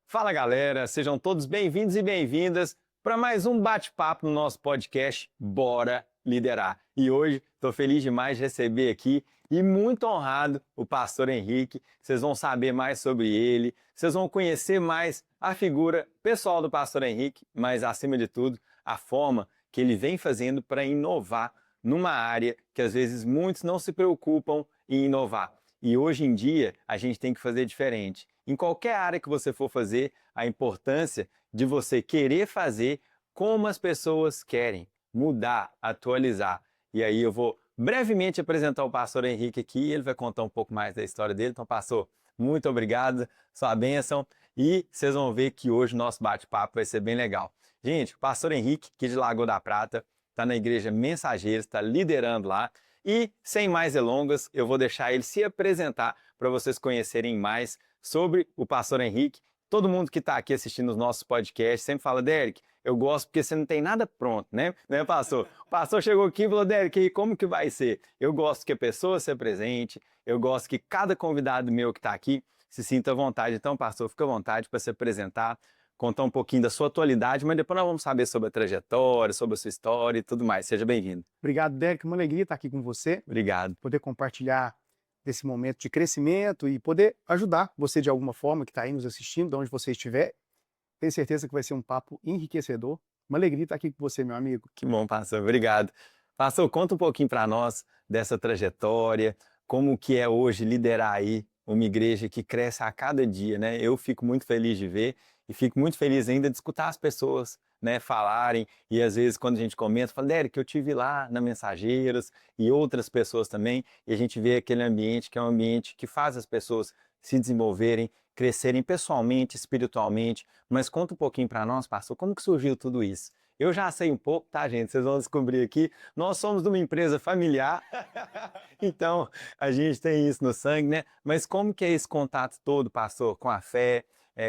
Fala galera, sejam todos bem-vindos e bem-vindas para mais um bate-papo no nosso podcast Bora Liderar. E hoje estou feliz demais de receber aqui e muito honrado o pastor Henrique. Vocês vão saber mais sobre ele, vocês vão conhecer mais a figura pessoal do pastor Henrique, mas acima de tudo, a forma que ele vem fazendo para inovar numa área que às vezes muitos não se preocupam em inovar. E hoje em dia a gente tem que fazer diferente. Em qualquer área que você for fazer, a importância de você querer fazer como as pessoas querem, mudar, atualizar. E aí eu vou brevemente apresentar o pastor Henrique aqui, ele vai contar um pouco mais da história dele. Então, pastor, muito obrigado, sua bênção. E vocês vão ver que hoje o nosso bate-papo vai ser bem legal. Gente, o pastor Henrique, aqui de Lagoa da Prata, está na Igreja Mensageiros, está liderando lá. E, sem mais delongas, eu vou deixar ele se apresentar para vocês conhecerem mais sobre o pastor Henrique. Todo mundo que está aqui assistindo os nossos podcasts sempre fala, Derek, eu gosto porque você não tem nada pronto, né? Pastor? O pastor chegou aqui e falou, Derek, e como que vai ser? Eu gosto que a pessoa se apresente, eu gosto que cada convidado meu que está aqui se sinta à vontade. Então, pastor, fica à vontade para se apresentar, contar um pouquinho da sua atualidade, mas depois nós vamos saber sobre a trajetória, sobre a sua história e tudo mais. Seja bem-vindo. Obrigado, Derek. Uma alegria estar aqui com você. Obrigado. Poder compartilhar desse momento de crescimento e poder ajudar você de alguma forma que está aí nos assistindo, de onde você estiver. Tenho certeza que vai ser um papo enriquecedor. Uma alegria estar aqui com você, meu amigo. Que bom, pastor. Obrigado. Pastor, conta um pouquinho para nós dessa trajetória, como que é hoje liderar aí uma igreja que cresce a cada dia, né? Eu fico muito feliz de ver e fico muito feliz ainda de escutar as pessoas, né, falarem e às vezes quando a gente comenta, fala, Derek, eu tive lá na Mensageiros e outras pessoas também, e a gente vê aquele ambiente que é um ambiente que faz as pessoas se desenvolverem, crescerem pessoalmente, espiritualmente. Mas conta um pouquinho para nós, pastor, como que surgiu tudo isso? Eu já sei um pouco, tá, gente? Vocês vão descobrir aqui. Nós somos de uma empresa familiar, então a gente tem isso no sangue, né? Mas como que é esse contato todo, pastor, com a fé?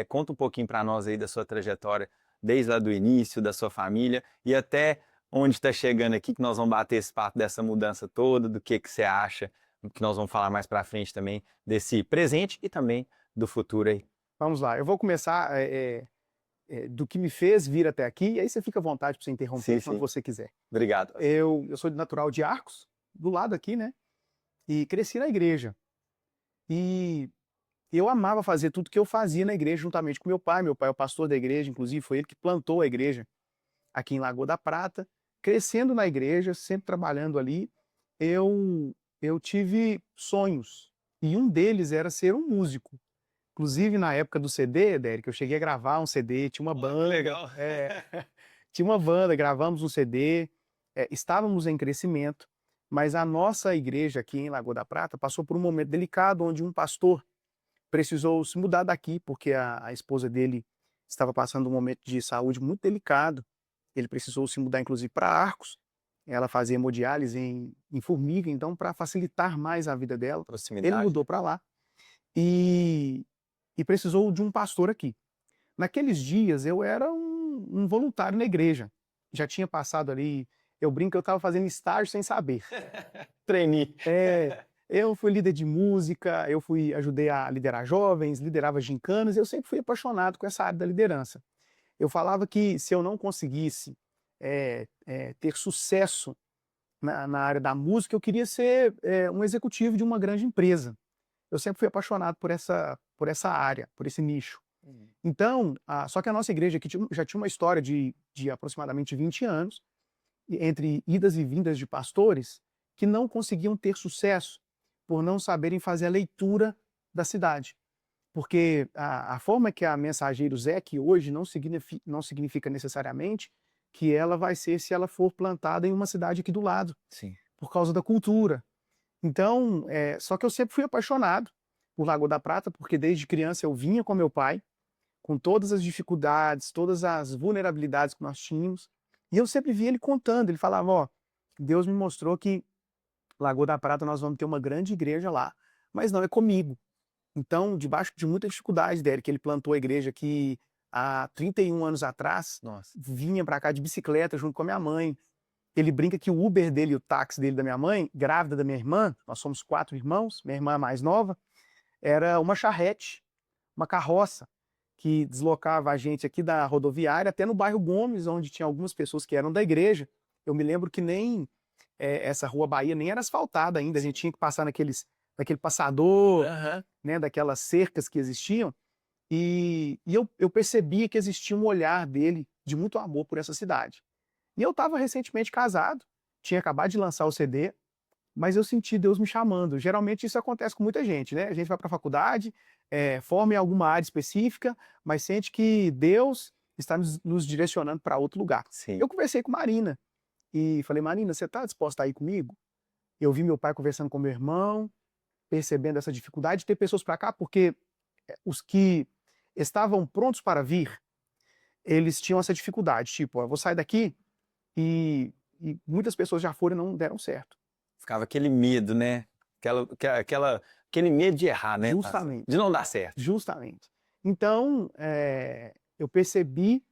Conta um pouquinho para nós aí da sua trajetória, desde lá do início, da sua família e até onde está chegando aqui, que nós vamos bater esse papo dessa mudança toda, do que você acha, que nós vamos falar mais para frente também, desse presente e também do futuro aí. Vamos lá. Eu vou começar do que me fez vir até aqui, e aí você fica à vontade para você interromper quando você quiser. Obrigado. Eu sou natural de Arcos, do lado aqui, né? E cresci na igreja. E eu amava fazer tudo que eu fazia na igreja juntamente com meu pai. Meu pai é o pastor da igreja, inclusive foi ele que plantou a igreja aqui em Lagoa da Prata. Crescendo na igreja, sempre trabalhando ali, eu tive sonhos. E um deles era ser um músico. Inclusive, na época do CD, Derek, eu cheguei a gravar um CD, tinha uma banda. Legal. Tinha uma banda, gravamos um CD, estávamos em crescimento, mas a nossa igreja aqui em Lagoa da Prata passou por um momento delicado, onde um pastor precisou se mudar daqui, porque a esposa dele estava passando um momento de saúde muito delicado. Ele precisou se mudar, inclusive, para Arcos. Ela fazia hemodiálise em Formiga, então, para facilitar mais a vida dela, ele mudou para lá e precisou de um pastor aqui. Naqueles dias, eu era um voluntário na igreja. Já tinha passado ali, eu brinco que eu estava fazendo estágio sem saber. Trainee. Eu fui líder de música, ajudei a liderar jovens, liderava gincanas, eu sempre fui apaixonado com essa área da liderança. Eu falava que se eu não conseguisse ter sucesso na área da música, eu queria ser um executivo de uma grande empresa. Eu sempre fui apaixonado por essa área, por esse nicho. Então, só que a nossa igreja aqui já tinha uma história de aproximadamente 20 anos, entre idas e vindas de pastores, que não conseguiam ter sucesso por não saberem fazer a leitura da cidade. Porque a forma que a Mensageiros é aqui hoje não significa necessariamente que ela vai ser se ela for plantada em uma cidade aqui do lado. Sim. Por causa da cultura. Então, só que eu sempre fui apaixonado por Lagoa da Prata, porque desde criança eu vinha com meu pai, com todas as dificuldades, todas as vulnerabilidades que nós tínhamos, e eu sempre via ele contando, ele falava, ó, Deus me mostrou que Lagoa da Prata nós vamos ter uma grande igreja lá, mas não é comigo. Então, debaixo de muita dificuldade, Derek, ele plantou a igreja aqui há 31 anos atrás, vinha para cá de bicicleta junto com a minha mãe. Ele brinca que o Uber dele e o táxi dele da minha mãe, grávida da minha irmã, nós somos 4 irmãos, minha irmã é mais nova, era uma charrete, uma carroça. que deslocava a gente aqui da rodoviária até no bairro Gomes, onde tinha algumas pessoas que eram da igreja. Eu me lembro que nem essa Rua Bahia nem era asfaltada ainda, a gente tinha que passar naquele passador, Aham. né, daquelas cercas que existiam, e eu percebia que existia um olhar dele de muito amor por essa cidade. E eu estava recentemente casado, tinha acabado de lançar o CD, mas eu senti Deus me chamando. Geralmente isso acontece com muita gente, né? A gente vai para a faculdade, forma em alguma área específica, mas sente que Deus está nos direcionando para outro lugar. Sim. Eu conversei com Marina e falei, Marina, você está disposta a ir comigo? Eu vi meu pai conversando com meu irmão, percebendo essa dificuldade de ter pessoas para cá, porque os que estavam prontos para vir, eles tinham essa dificuldade, tipo, ó, eu vou sair daqui e muitas pessoas já foram e não deram certo. Ficava aquele medo, né? Aquele medo de errar, né? Justamente. De não dar certo. Justamente. Então, eu percebi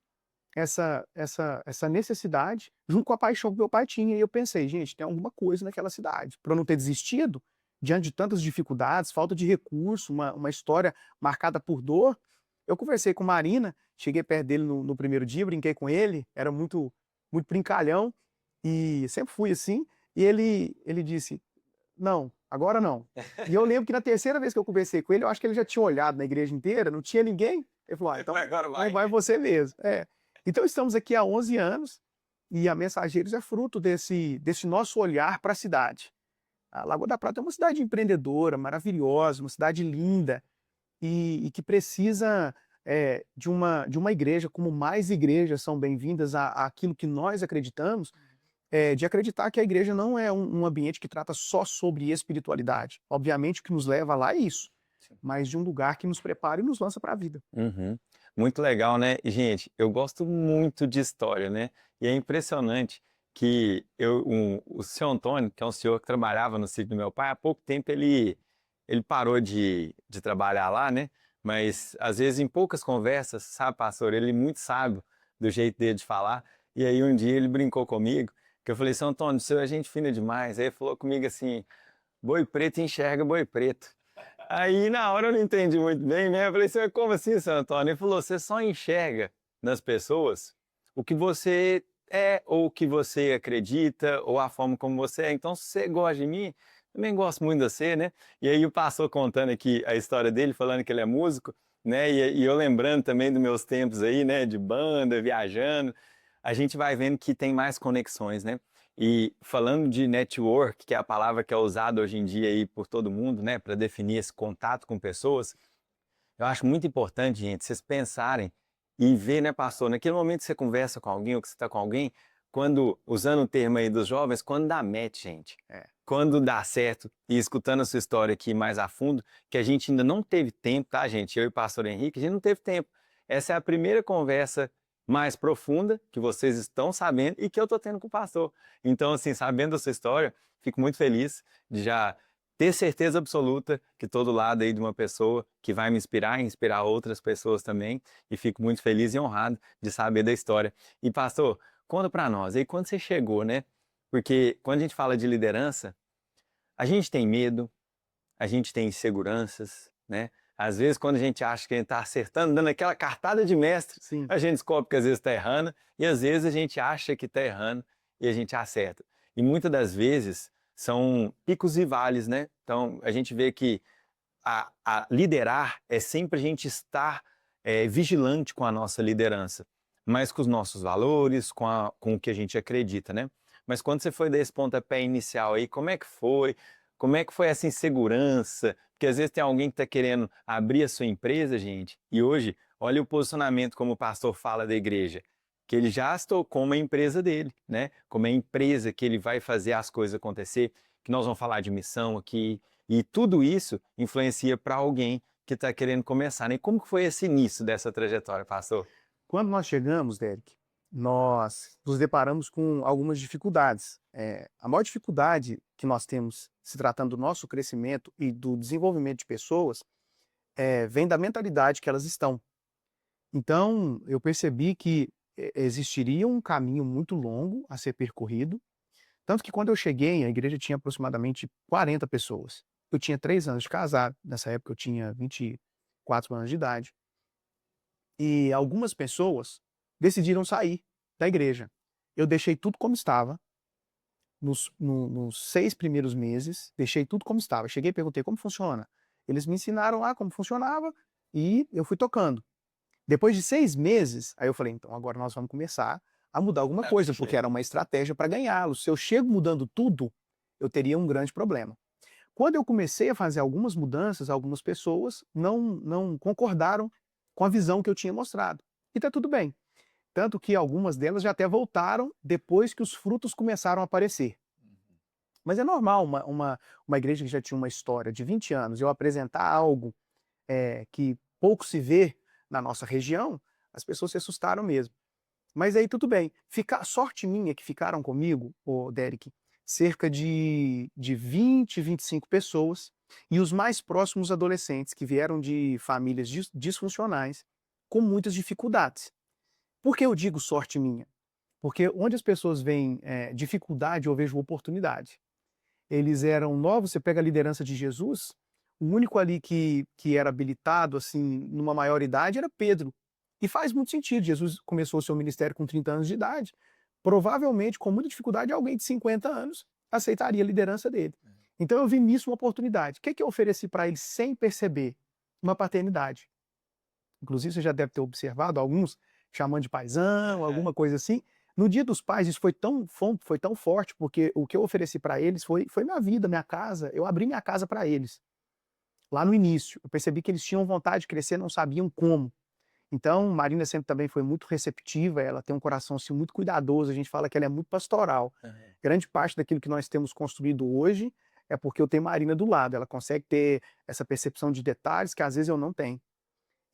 essa necessidade junto com a paixão que meu pai tinha, e eu pensei, gente, tem alguma coisa naquela cidade. Para eu não ter desistido, diante de tantas dificuldades, falta de recurso, uma história marcada por dor, eu conversei com Marina, cheguei perto dele no primeiro dia, brinquei com ele, era muito, muito brincalhão, e sempre fui assim, e ele disse, não, agora não. E eu lembro que na terceira vez que eu conversei com ele, eu acho que ele já tinha olhado na igreja inteira, não tinha ninguém. Ele falou, então Agora vai. vai você mesmo. Então estamos aqui há 11 anos e a Mensageiros é fruto desse nosso olhar para a cidade. A Lagoa da Prata é uma cidade empreendedora, maravilhosa, uma cidade linda e que precisa de uma igreja, como mais igrejas são bem-vindas àquilo que nós acreditamos, de acreditar que a igreja não é um ambiente que trata só sobre espiritualidade. Obviamente o que nos leva lá é isso, mas de um lugar que nos prepara e nos lança para a vida. Uhum. Muito legal, né? E, gente, eu gosto muito de história, né? E é impressionante que o seu Antônio, que é um senhor que trabalhava no sítio do meu pai, há pouco tempo ele parou de trabalhar lá, né? Mas às vezes em poucas conversas, sabe, pastor, ele é muito sábio do jeito dele de falar. E aí um dia ele brincou comigo, que eu falei, seu Antônio, o senhor é gente fina demais. Aí ele falou comigo assim, boi preto enxerga boi preto. Aí na hora eu não entendi muito bem, né? Eu falei, "Senhor, como assim, seu Antônio?" Ele falou, você só enxerga nas pessoas o que você é, ou o que você acredita, ou a forma como você é. Então, se você gosta de mim, também gosto muito de você, né? E aí o pastor contando aqui a história dele, falando que ele é músico, né? E eu lembrando também dos meus tempos aí, né? De banda, viajando, a gente vai vendo que tem mais conexões, né? E falando de network, que é a palavra que é usada hoje em dia aí por todo mundo, né, para definir esse contato com pessoas, eu acho muito importante, gente, vocês pensarem e ver, né, pastor, naquele momento que você conversa com alguém ou que você está com alguém, quando, usando o termo aí dos jovens, quando dá match, gente. Quando dá certo, e escutando a sua história aqui mais a fundo, que a gente ainda não teve tempo, tá, gente? Eu e o pastor Henrique, a gente não teve tempo. Essa é a primeira conversa mais profunda que vocês estão sabendo e que eu estou tendo com o pastor. Então, assim, sabendo da sua história, fico muito feliz de já ter certeza absoluta que estou do lado aí de uma pessoa que vai me inspirar e inspirar outras pessoas também. E fico muito feliz e honrado de saber da história. E, pastor, conta para nós, aí quando você chegou, né? Porque quando a gente fala de liderança, a gente tem medo, a gente tem inseguranças, né? Às vezes, quando a gente acha que a gente está acertando, dando aquela cartada de mestre, Sim. a gente descobre que às vezes está errando, e às vezes a gente acha que está errando e a gente acerta. E muitas das vezes são picos e vales, né? Então, a gente vê que a liderar é sempre a gente estar vigilante com a nossa liderança, mas com os nossos valores, com o que a gente acredita, né? Mas quando você foi desse pontapé inicial aí, como é que foi? Como é que foi essa insegurança? Porque às vezes tem alguém que está querendo abrir a sua empresa, gente, e hoje, olha o posicionamento como o pastor fala da igreja, que ele já estou como a empresa dele, né? Como a empresa que ele vai fazer as coisas acontecer, que nós vamos falar de missão aqui, e tudo isso influencia para alguém que está querendo começar, né? E como que foi esse início dessa trajetória, pastor? Quando nós chegamos, Derek, nós nos deparamos com algumas dificuldades. A maior dificuldade que nós temos se tratando do nosso crescimento e do desenvolvimento de pessoas vem da mentalidade que elas estão. Então, eu percebi que existiria um caminho muito longo a ser percorrido, tanto que quando eu cheguei, a igreja tinha aproximadamente 40 pessoas. Eu tinha 3 anos de casado, nessa época eu tinha 24 anos de idade. E algumas pessoas decidiram sair da igreja. Eu deixei tudo como estava, nos 6 primeiros meses, deixei tudo como estava. Cheguei e perguntei como funciona. Eles me ensinaram lá como funcionava e eu fui tocando. Depois de 6 meses, aí eu falei, então agora nós vamos começar a mudar alguma coisa, porque era uma estratégia para ganhá-los. Se eu chego mudando tudo, eu teria um grande problema. Quando eu comecei a fazer algumas mudanças, algumas pessoas não concordaram com a visão que eu tinha mostrado. E está tudo bem. Tanto que algumas delas já até voltaram depois que os frutos começaram a aparecer. Mas é normal uma igreja que já tinha uma história de 20 anos, eu apresentar algo que pouco se vê na nossa região, as pessoas se assustaram mesmo. Mas aí tudo bem. Sorte minha que ficaram comigo, o Derek, cerca de 20, 25 pessoas, e os mais próximos adolescentes que vieram de famílias disfuncionais com muitas dificuldades. Por que eu digo sorte minha? Porque onde as pessoas veem dificuldade, eu vejo oportunidade. Eles eram novos, você pega a liderança de Jesus, o único ali que era habilitado, assim, numa maior idade era Pedro. E faz muito sentido, Jesus começou o seu ministério com 30 anos de idade, provavelmente, com muita dificuldade, alguém de 50 anos aceitaria a liderança dele. Então eu vi nisso uma oportunidade. O que eu ofereci para ele sem perceber? Uma paternidade. Inclusive você já deve ter observado alguns chamando de paizão, alguma coisa assim. No Dia dos Pais isso foi tão forte, porque o que eu ofereci para eles foi minha vida, minha casa. Eu abri minha casa para eles. Lá no início, eu percebi que eles tinham vontade de crescer, não sabiam como. Então, Marina sempre também foi muito receptiva, ela tem um coração assim, muito cuidadoso, a gente fala que ela é muito pastoral. Grande parte daquilo que nós temos construído hoje é porque eu tenho Marina do lado, ela consegue ter essa percepção de detalhes que às vezes eu não tenho.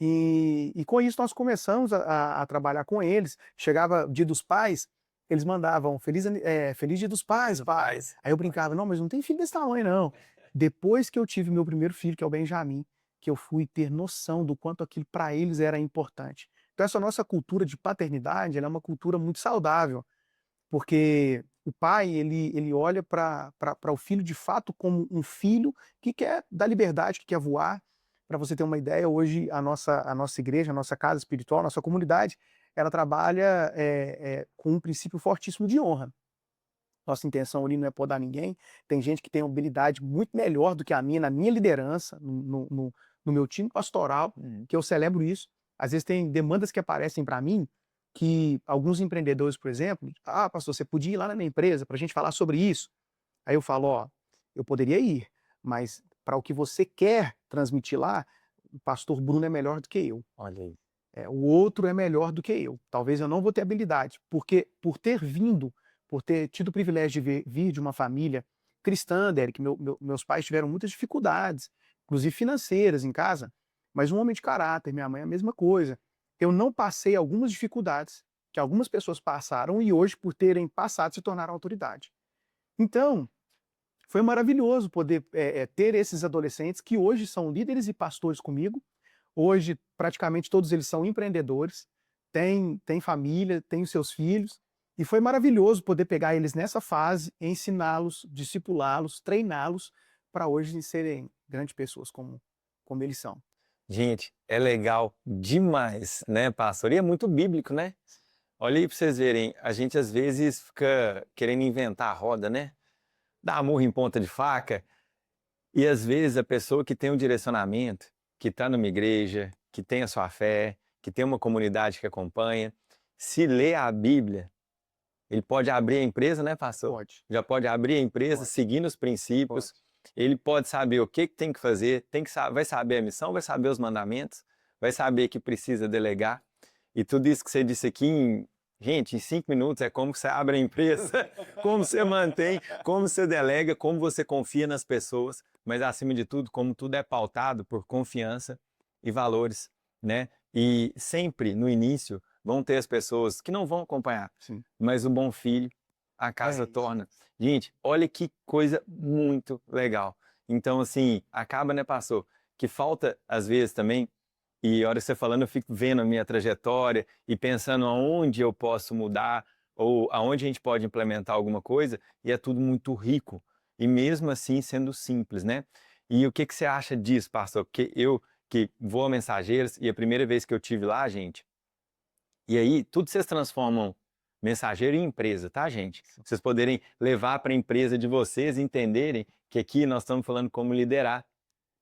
E com isso nós começamos a trabalhar com eles. Chegava o Dia dos Pais, eles mandavam Feliz Dia dos Pais, pai. Aí eu brincava, não, mas não tem filho desse tamanho, não. Depois que eu tive meu primeiro filho, que é o Benjamin, que eu fui ter noção do quanto aquilo para eles era importante. Então essa nossa cultura de paternidade, ela é uma cultura muito saudável, porque o pai, ele olha para o filho de fato como um filho que quer dar liberdade, que quer voar. Para você ter uma ideia, hoje a nossa igreja, a nossa casa espiritual, a nossa comunidade, ela trabalha com um princípio fortíssimo de honra. Nossa intenção ali não é podar ninguém. Tem gente que tem uma habilidade muito melhor do que a minha, na minha liderança, no meu time pastoral, que eu celebro isso. Às vezes tem demandas que aparecem para mim, que alguns empreendedores, por exemplo, pastor, você podia ir lá na minha empresa para a gente falar sobre isso? Aí eu falo, ó, eu poderia ir, mas para o que você quer transmitir lá, o pastor Bruno é melhor do que eu. Olha aí. O outro é melhor do que eu. Talvez eu não vou ter habilidade, porque por ter tido o privilégio de vir de uma família cristã, Derek, meus pais tiveram muitas dificuldades, inclusive financeiras em casa, mas um homem de caráter, minha mãe a mesma coisa. Eu não passei algumas dificuldades que algumas pessoas passaram e hoje, por terem passado, se tornaram autoridade. Então, foi maravilhoso poder ter esses adolescentes que hoje são líderes e pastores comigo. Hoje, praticamente todos eles são empreendedores, têm família, têm os seus filhos. E foi maravilhoso poder pegar eles nessa fase, ensiná-los, discipulá-los, treiná-los, para hoje serem grandes pessoas como eles são. Gente, é legal demais, né, pastor? E é muito bíblico, né? Olha aí para vocês verem, a gente às vezes fica querendo inventar a roda, né? Dar murro em ponta de faca. E às vezes a pessoa que tem um direcionamento, que está numa igreja, que tem a sua fé, que tem uma comunidade que acompanha, se lê a Bíblia, ele pode abrir a empresa, né, pastor? Pode. Já pode abrir a empresa Pode. seguindo os princípios. Ele pode saber o que tem que fazer, vai saber a missão, vai saber os mandamentos, vai saber que precisa delegar. E tudo isso que você disse aqui, gente, em 5 minutos é como você abre a empresa, como você mantém, como você delega, como você confia nas pessoas, mas acima de tudo, como tudo é pautado por confiança e valores, né? E sempre no início vão ter as pessoas que não vão acompanhar, Sim. mas o bom filho a casa torna. Gente, olha que coisa muito legal. Então, assim, acaba, né, pastor, que falta às vezes também. E a hora que você falando, eu fico vendo a minha trajetória e pensando aonde eu posso mudar ou aonde a gente pode implementar alguma coisa, e é tudo muito rico. E mesmo assim sendo simples, né? E o que você acha disso, pastor? Porque eu que vou a Mensageiros, e a primeira vez que eu tive lá, gente, e aí tudo vocês transformam mensageiro em empresa, tá, gente? Pra vocês poderem levar para a empresa de vocês e entenderem que aqui nós estamos falando como liderar.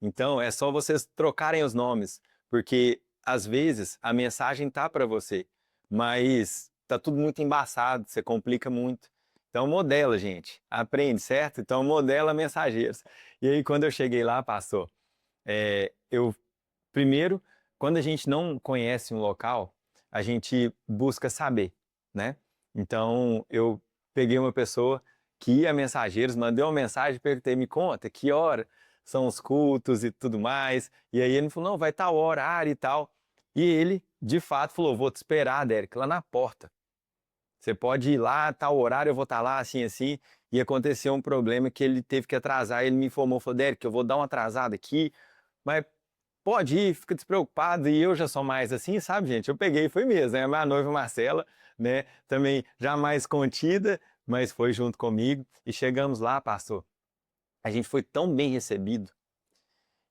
Então, é só vocês trocarem os nomes, porque às vezes a mensagem tá para você, mas tá tudo muito embaçado, você complica muito. Então, modela, gente. Aprende, certo? Então, modela mensageiros. E aí, quando eu cheguei lá, pastor, eu primeiro, quando a gente não conhece um local, a gente busca saber, né? Então, eu peguei uma pessoa que ia a Mensageiros, mandei uma mensagem, perguntei, me conta, que hora são os cultos e tudo mais. E aí ele me falou, não, vai tal horário e tal. E ele, de fato, falou, vou te esperar, Derek, lá na porta. Você pode ir lá, tal horário, eu vou estar lá, assim, assim. E aconteceu um problema que ele teve que atrasar. Ele me informou, falou, Derek, eu vou dar uma atrasada aqui, mas pode ir, fica despreocupado. E eu já sou mais assim, sabe, gente? Eu peguei e fui mesmo, né? Minha noiva Marcela, né? Também já mais contida, mas foi junto comigo. E chegamos lá, pastor. A gente foi tão bem recebido.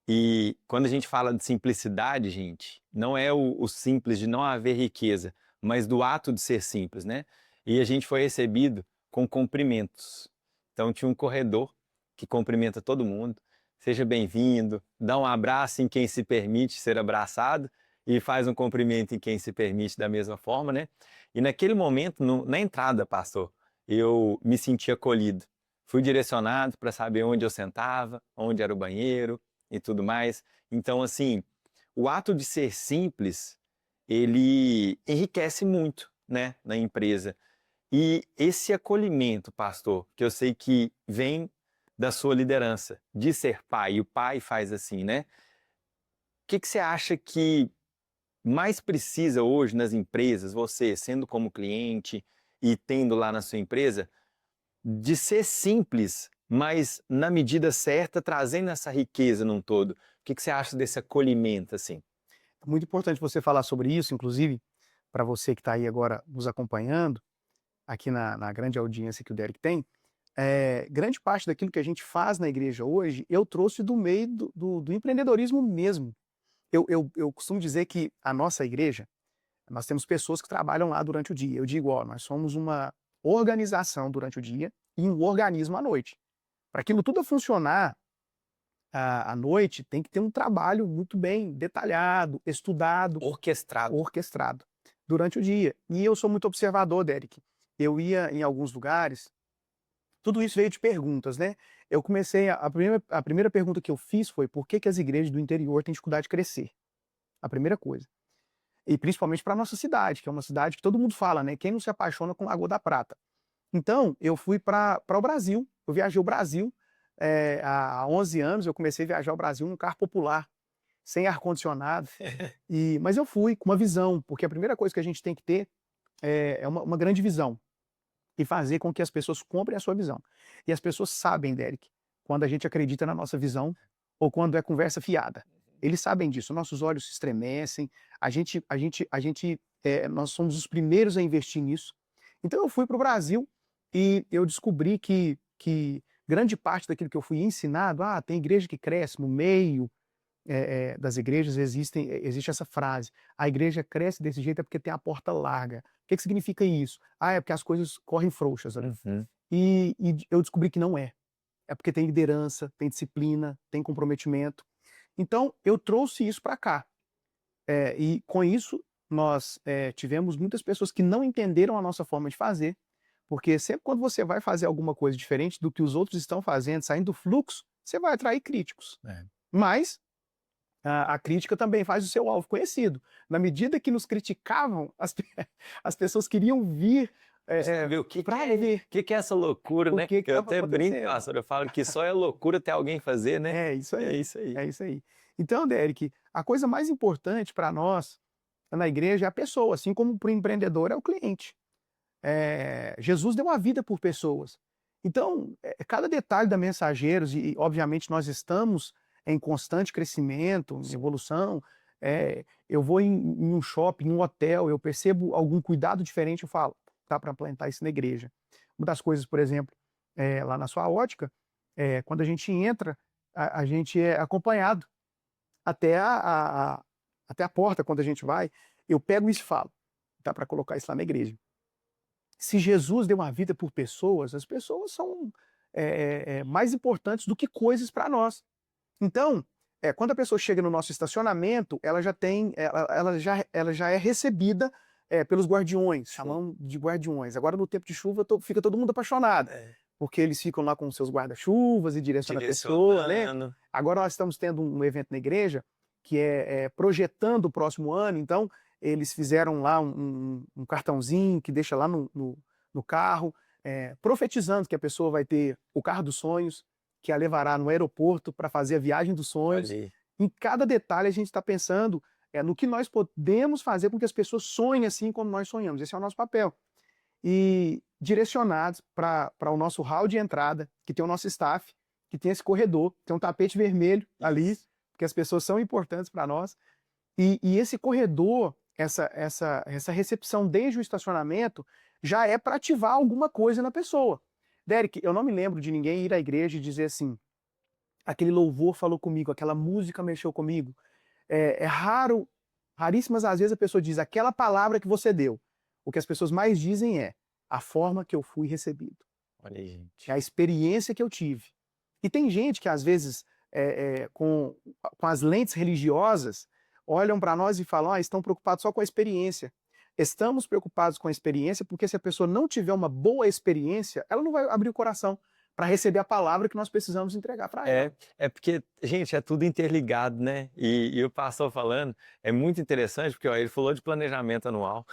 E quando a gente fala de simplicidade, gente, não é o simples de não haver riqueza, mas do ato de ser simples, né? E a gente foi recebido com cumprimentos. Então tinha um corredor que cumprimenta todo mundo. Seja bem-vindo, dá um abraço em quem se permite ser abraçado e faz um cumprimento em quem se permite da mesma forma, né? E naquele momento, na entrada, pastor, eu me senti acolhido. Fui direcionado para saber onde eu sentava, onde era o banheiro, e tudo mais. Então, assim, o ato de ser simples, ele enriquece muito, né, na empresa. E esse acolhimento, pastor, que eu sei que vem da sua liderança, de ser pai, e o pai faz assim, né? O que você acha que mais precisa hoje nas empresas, você sendo como cliente e tendo lá na sua empresa, de ser simples, mas na medida certa, trazendo essa riqueza num todo? O que você acha desse acolhimento, assim? Muito importante você falar sobre isso, inclusive, para você que está aí agora nos acompanhando, aqui na grande audiência que o Derek tem, grande parte daquilo que a gente faz na igreja hoje, eu trouxe do meio do empreendedorismo mesmo. Eu costumo dizer que a nossa igreja, nós temos pessoas que trabalham lá durante o dia. Eu digo, ó, nós somos uma organização durante o dia e um organismo à noite. Para aquilo tudo funcionar à noite, tem que ter um trabalho muito bem detalhado, estudado, orquestrado durante o dia. E eu sou muito observador, Derek. Eu ia em alguns lugares, tudo isso veio de perguntas, né? Eu comecei, a primeira pergunta que eu fiz foi por que as igrejas do interior têm dificuldade de crescer? A primeira coisa. E principalmente para a nossa cidade, que é uma cidade que todo mundo fala, né? Quem não se apaixona com Lagoa da Prata? Então, eu fui para o Brasil, eu viajei o Brasil, há 11 anos eu comecei a viajar o Brasil num carro popular, sem ar-condicionado, mas eu fui com uma visão, porque a primeira coisa que a gente tem que ter é uma grande visão, e fazer com que as pessoas comprem a sua visão. E as pessoas sabem, Derek, quando a gente acredita na nossa visão ou quando é conversa fiada. Eles sabem disso, nossos olhos se estremecem, nós somos os primeiros a investir nisso. Então eu fui para o Brasil e eu descobri que grande parte daquilo que eu fui ensinado, tem igreja que cresce no meio das igrejas, existe essa frase, a igreja cresce desse jeito é porque tem a porta larga. O que significa isso? É porque as coisas correm frouxas, né? Uhum. E eu descobri que não é. É porque tem liderança, tem disciplina, tem comprometimento. Então, eu trouxe isso para cá. E com isso, nós tivemos muitas pessoas que não entenderam a nossa forma de fazer, porque sempre quando você vai fazer alguma coisa diferente do que os outros estão fazendo, saindo do fluxo, você vai atrair críticos. Mas a crítica também faz o seu alvo conhecido. Na medida que nos criticavam, as pessoas queriam vir Ver o que, para é, ver que é essa loucura, o né? que Eu estava até brinco, acontecendo. pastor, eu falo que só é loucura ter alguém fazer, né? É isso aí. É isso aí. É isso aí. Então, Derek, a coisa mais importante para nós na igreja é a pessoa, assim como para o empreendedor é o cliente. Jesus deu a vida por pessoas. Então, cada detalhe da Mensageiros, e obviamente nós estamos em constante crescimento, em evolução. Eu vou em um shopping, em um hotel, eu percebo algum cuidado diferente, eu falo, tá para implantar isso na igreja. Uma das coisas, por exemplo, lá na sua ótica, quando a gente entra, a gente é acompanhado. até até a porta, quando a gente vai, eu pego isso e falo, dá para colocar isso lá na igreja. Se Jesus deu uma vida por pessoas, as pessoas são mais importantes do que coisas para nós. Então, quando a pessoa chega no nosso estacionamento, ela já tem, ela já é recebida pelos guardiões, chamam de guardiões. Agora, no tempo de chuva, fica todo mundo apaixonado, porque eles ficam lá com seus guarda-chuvas e direcionam a pessoa, né? Agora nós estamos tendo um evento na igreja que é projetando o próximo ano, então eles fizeram lá um cartãozinho que deixa lá no carro, profetizando que a pessoa vai ter o carro dos sonhos, que a levará no aeroporto para fazer a viagem dos sonhos. Em cada detalhe a gente está pensando no que nós podemos fazer com que as pessoas sonhem assim como nós sonhamos. Esse é o nosso papel. E direcionados para o nosso hall de entrada, que tem o nosso staff, que tem esse corredor, tem um tapete vermelho ali, porque as pessoas são importantes para nós. E esse corredor, essa recepção desde o estacionamento, já é para ativar alguma coisa na pessoa. Derek, eu não me lembro de ninguém ir à igreja e dizer assim, aquele louvor falou comigo, aquela música mexeu comigo. É raro, raríssimas às vezes a pessoa diz, aquela palavra que você deu. O que as pessoas mais dizem é a forma que eu fui recebido. Olha aí, gente. É a experiência que eu tive. E tem gente que às vezes, com as lentes religiosas, olham para nós e falam, estão preocupados só com a experiência. Estamos preocupados com a experiência porque se a pessoa não tiver uma boa experiência, ela não vai abrir o coração para receber a palavra que nós precisamos entregar para ela. É porque, gente, é tudo interligado, né? E o pastor falando, é muito interessante, porque ó, ele falou de planejamento anual,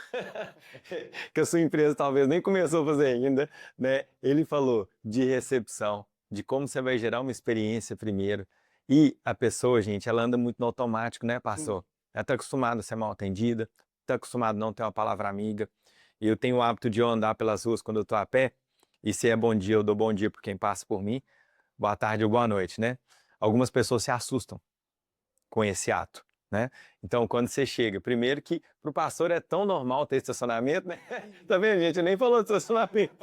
que a sua empresa talvez nem começou a fazer ainda, né? Ele falou de recepção, de como você vai gerar uma experiência primeiro. E a pessoa, gente, ela anda muito no automático, né, pastor? Ela está acostumada a ser mal atendida, está acostumado a não ter uma palavra amiga. E eu tenho o hábito de eu andar pelas ruas quando eu estou a pé, e se é bom dia, eu dou bom dia por quem passa por mim, boa tarde ou boa noite, né? Algumas pessoas se assustam com esse ato, né? Então, quando você chega, primeiro que para o pastor é tão normal ter estacionamento, né? Tá vendo, gente? Eu nem falou de estacionamento,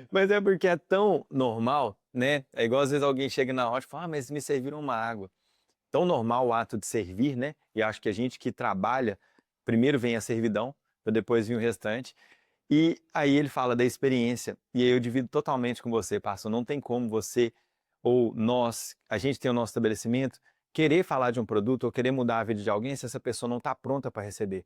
mas é porque é tão normal, né? É igual às vezes alguém chega na loja e fala, mas me serviram uma água. Tão normal o ato de servir, né? E acho que a gente que trabalha, primeiro vem a servidão, para depois vir o restante. E aí ele fala da experiência, e aí eu divido totalmente com você, pastor. Não tem como você ou nós, a gente tem o nosso estabelecimento, querer falar de um produto ou querer mudar a vida de alguém se essa pessoa não está pronta para receber.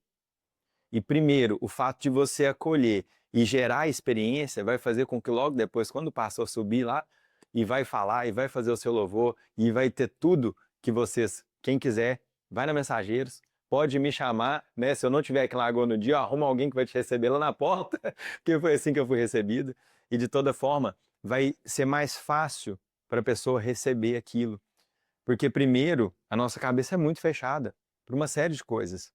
E primeiro, o fato de você acolher e gerar a experiência vai fazer com que logo depois, quando o pastor subir lá e vai falar e vai fazer o seu louvor e vai ter tudo que vocês, quem quiser, vai na Mensageiros, pode me chamar, né? Se eu não tiver aqui na Lagoa no dia, arruma alguém que vai te receber lá na porta, porque foi assim que eu fui recebido. E de toda forma, vai ser mais fácil para a pessoa receber aquilo. Porque primeiro, a nossa cabeça é muito fechada para uma série de coisas.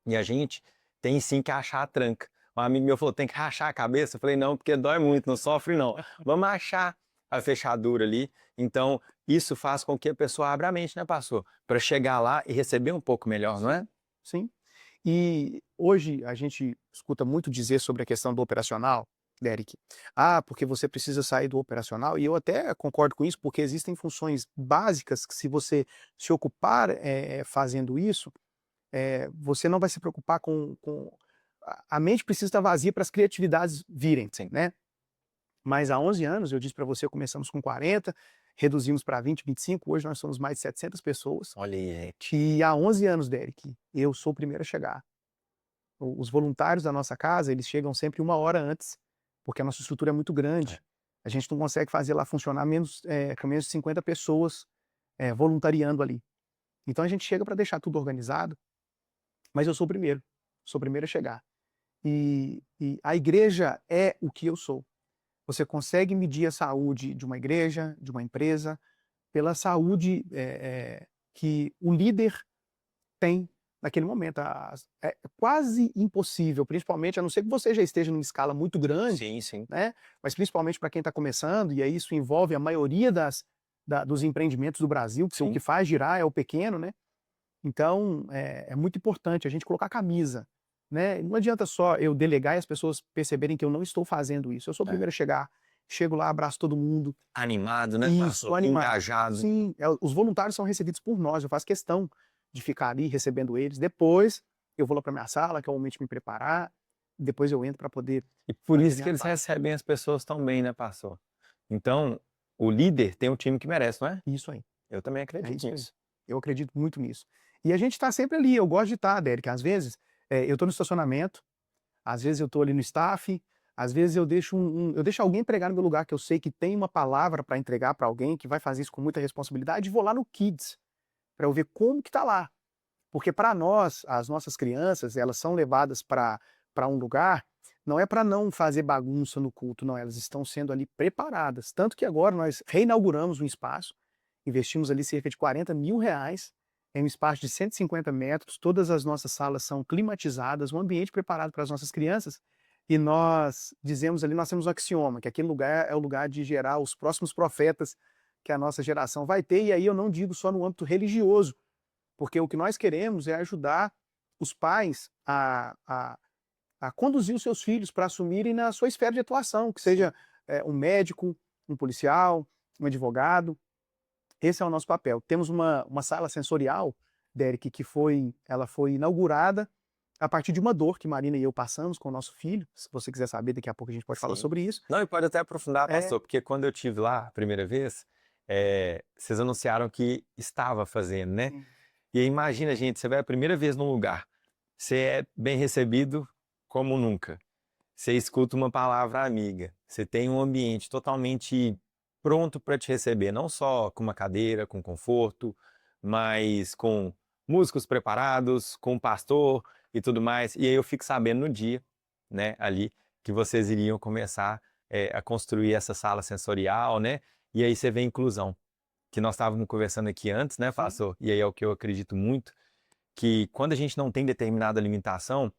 E a gente tem sim que achar a tranca. Um amigo meu falou, tem que rachar a cabeça. Eu falei, não, porque dói muito, não sofre não. Vamos achar a fechadura ali. Então, isso faz com que a pessoa abra a mente, né, pastor? Para chegar lá e receber um pouco melhor, não é? Sim. E hoje a gente escuta muito dizer sobre a questão do operacional, Derek. Porque você precisa sair do operacional, e eu até concordo com isso, porque existem funções básicas que se você se ocupar fazendo isso, você não vai se preocupar com... A mente precisa estar vazia para as criatividades virem, Sim. né? Mas há 11 anos, eu disse para você, começamos com 40, reduzimos para 20, 25, hoje nós somos mais de 700 pessoas. Olha aí, gente. E há 11 anos, Derek, eu sou o primeiro a chegar. Os voluntários da nossa casa, eles chegam sempre 1 hora antes, porque a nossa estrutura é muito grande. A gente não consegue fazer lá funcionar com menos de 50 pessoas voluntariando ali. Então a gente chega para deixar tudo organizado, mas eu sou o primeiro a chegar. E a igreja é o que eu sou. Você consegue medir a saúde de uma igreja, de uma empresa, pela saúde que o líder tem naquele momento. É quase impossível, principalmente, a não ser que você já esteja numa escala muito grande, Sim, sim. né? Mas principalmente para quem está começando, e aí isso envolve a maioria dos empreendimentos do Brasil, que o que faz girar é o pequeno, né? Então, é muito importante a gente colocar a camisa, né? Não adianta só eu delegar e as pessoas perceberem que eu não estou fazendo isso. Eu sou o primeiro a chegar, chego lá, abraço todo mundo. Animado, né? Isso, animado. Engajado. Sim, os voluntários são recebidos por nós, eu faço questão de ficar ali recebendo eles. Depois eu vou lá para minha sala, que é o momento de me preparar. Depois eu entro para poder E por fazer isso que minha eles parte. recebem as pessoas tão bem, né, pastor? Então, o líder tem um time que merece, não é? Isso aí, Eu também é acredito isso aí. nisso. Eu acredito muito nisso. E a gente está sempre ali. Eu gosto de estar, Derek. Às vezes eu estou no estacionamento, às vezes eu estou ali no staff, às vezes eu deixo eu deixo alguém pregar no meu lugar que eu sei que tem uma palavra para entregar para alguém que vai fazer isso com muita responsabilidade e vou lá no Kids para eu ver como que está lá. Porque para nós, as nossas crianças, elas são levadas para um lugar, não é para não fazer bagunça no culto, não, elas estão sendo ali preparadas. Tanto que agora nós reinauguramos um espaço, investimos ali cerca de R$ 40.000 em um espaço de 150 metros, todas as nossas salas são climatizadas, um ambiente preparado para as nossas crianças, e nós dizemos ali, nós temos um axioma, que aquele lugar é o lugar de gerar os próximos profetas que a nossa geração vai ter, e aí eu não digo só no âmbito religioso, porque o que nós queremos é ajudar os pais a conduzir os seus filhos para assumirem na sua esfera de atuação, que seja um médico, um policial, um advogado. Esse é o nosso papel. Temos uma sala sensorial, Derek, ela foi inaugurada a partir de uma dor que Marina e eu passamos com o nosso filho. Se você quiser saber, daqui a pouco a gente pode falar Sim. sobre isso. Não, e pode até aprofundar, É, pastor, porque quando eu tive lá a primeira vez, vocês anunciaram que estava fazendo, né? sim, E aí imagina, gente, você vai a primeira vez num lugar, você é bem recebido como nunca. Você escuta uma palavra amiga, você tem um ambiente totalmente pronto para te receber, não só com uma cadeira, com conforto, mas com músicos preparados, com um pastor e tudo mais. E aí eu fico sabendo no dia, né, ali, que vocês iriam começar a construir essa sala sensorial, né? E aí você vê a inclusão, que nós estávamos conversando aqui antes, né, sim, pastor? E aí é o que eu acredito muito, que quando a gente não tem determinada limitação,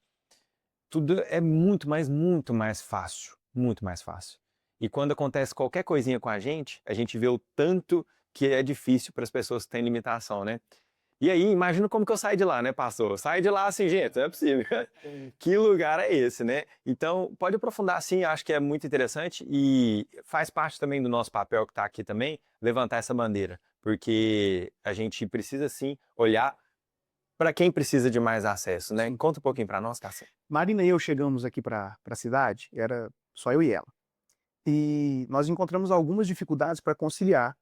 tudo é muito mais fácil, muito mais fácil. E quando acontece qualquer coisinha com a gente vê o tanto que é difícil para as pessoas que têm limitação, né? E aí, imagina como que eu saí de lá, né, pastor? Eu saí de lá assim, gente, não é possível. sim. Que lugar é esse, né? Então, pode aprofundar sim, acho que é muito interessante e faz parte também do nosso papel que está aqui também, levantar essa bandeira, porque a gente precisa sim olhar para quem precisa de mais acesso, né? Sim. Conta um pouquinho para nós, Cássio. Marina e eu chegamos aqui para a cidade, era só eu e ela. E nós encontramos algumas dificuldades para conciliar.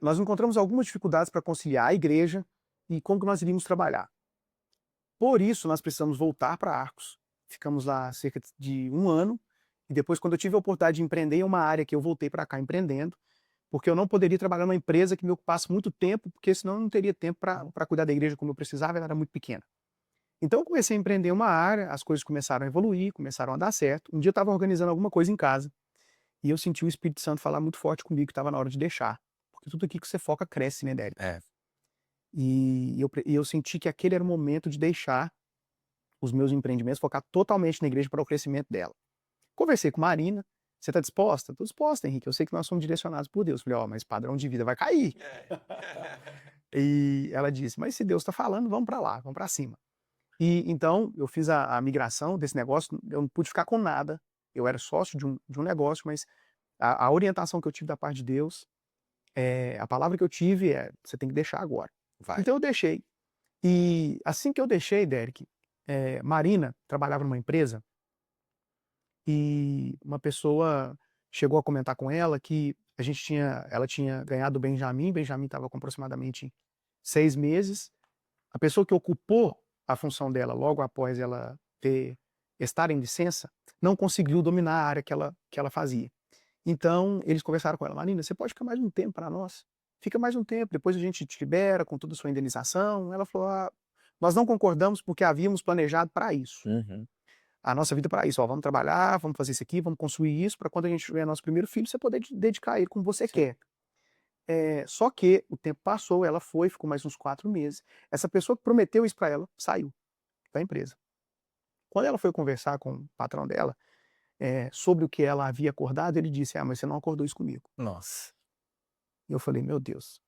Nós encontramos algumas dificuldades para conciliar a igreja e como que nós iríamos trabalhar. Por isso, nós precisamos voltar para Arcos. Ficamos lá cerca de um ano. E depois, quando eu tive a oportunidade de empreender em uma área que eu voltei para cá empreendendo, porque eu não poderia trabalhar numa empresa que me ocupasse muito tempo, porque senão eu não teria tempo para cuidar da igreja como eu precisava, ela era muito pequena. Então eu comecei a empreender uma área, as coisas começaram a evoluir, começaram a dar certo. Um dia eu estava organizando alguma coisa em casa e eu senti o Espírito Santo falar muito forte comigo que estava na hora de deixar. Porque tudo aqui que você foca cresce, né, Délio? É, E eu senti que aquele era o momento de deixar os meus empreendimentos, focar totalmente na igreja para o crescimento dela. Conversei com Marina. Você está disposta? Estou disposta, Henrique. Eu sei que nós somos direcionados por Deus. Falei, ó, mas padrão de vida vai cair. E ela disse, mas se Deus está falando, vamos para lá, vamos para cima. E então eu fiz a migração desse negócio, eu não pude ficar com nada. Eu era sócio de um negócio, mas a orientação que eu tive da parte de Deus, a palavra que eu tive é: você tem que deixar agora. vai. Então eu deixei. E assim que eu deixei, Derek, Marina trabalhava numa empresa e uma pessoa chegou a comentar com ela que ela tinha ganhado o Benjamin estava com aproximadamente 6 meses. A pessoa que ocupou a função dela logo após ela estar em licença, não conseguiu dominar a área que ela fazia. Então, eles conversaram com ela: Marina, você pode ficar mais um tempo para nós? Fica mais um tempo, depois a gente te libera com toda a sua indenização. Ela falou: nós não concordamos porque havíamos planejado para isso. Uhum. A nossa vida para isso, ó, vamos trabalhar, vamos fazer isso aqui, vamos construir isso, para quando a gente tiver nosso primeiro filho, você poder dedicar ele como você quer. Só que o tempo passou, ela foi, ficou mais uns 4 meses. Essa pessoa que prometeu isso para ela saiu da empresa. Quando ela foi conversar com o patrão dela sobre o que ela havia acordado, ele disse: mas você não acordou isso comigo. Nossa. E eu falei: meu Deus,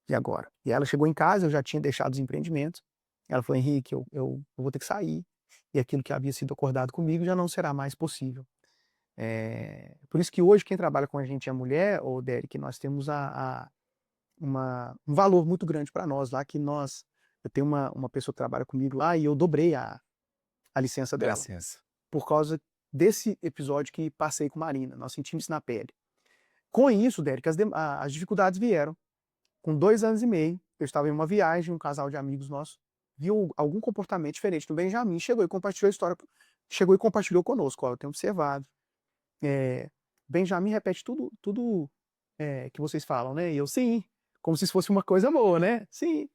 e agora? E ela chegou em casa, eu já tinha deixado os empreendimentos. Ela falou: Henrique, eu vou ter que sair. E aquilo que havia sido acordado comigo já não será mais possível. Por isso que hoje quem trabalha com a gente é a mulher, ou Derek, nós temos um valor muito grande para nós lá, eu tenho uma pessoa que trabalha comigo lá e eu dobrei a licença dela, Licença. por causa desse episódio que passei com Marina, nós sentimos isso na pele. Com isso, Derek, as dificuldades vieram. Com 2 anos e meio, eu estava em uma viagem, um casal de amigos nossos viu algum comportamento diferente no Benjamin, chegou e compartilhou a história, chegou e compartilhou conosco, ó, eu tenho observado. Benjamin repete tudo que vocês falam, né? E eu, sim, como se isso fosse uma coisa boa, né? Sim.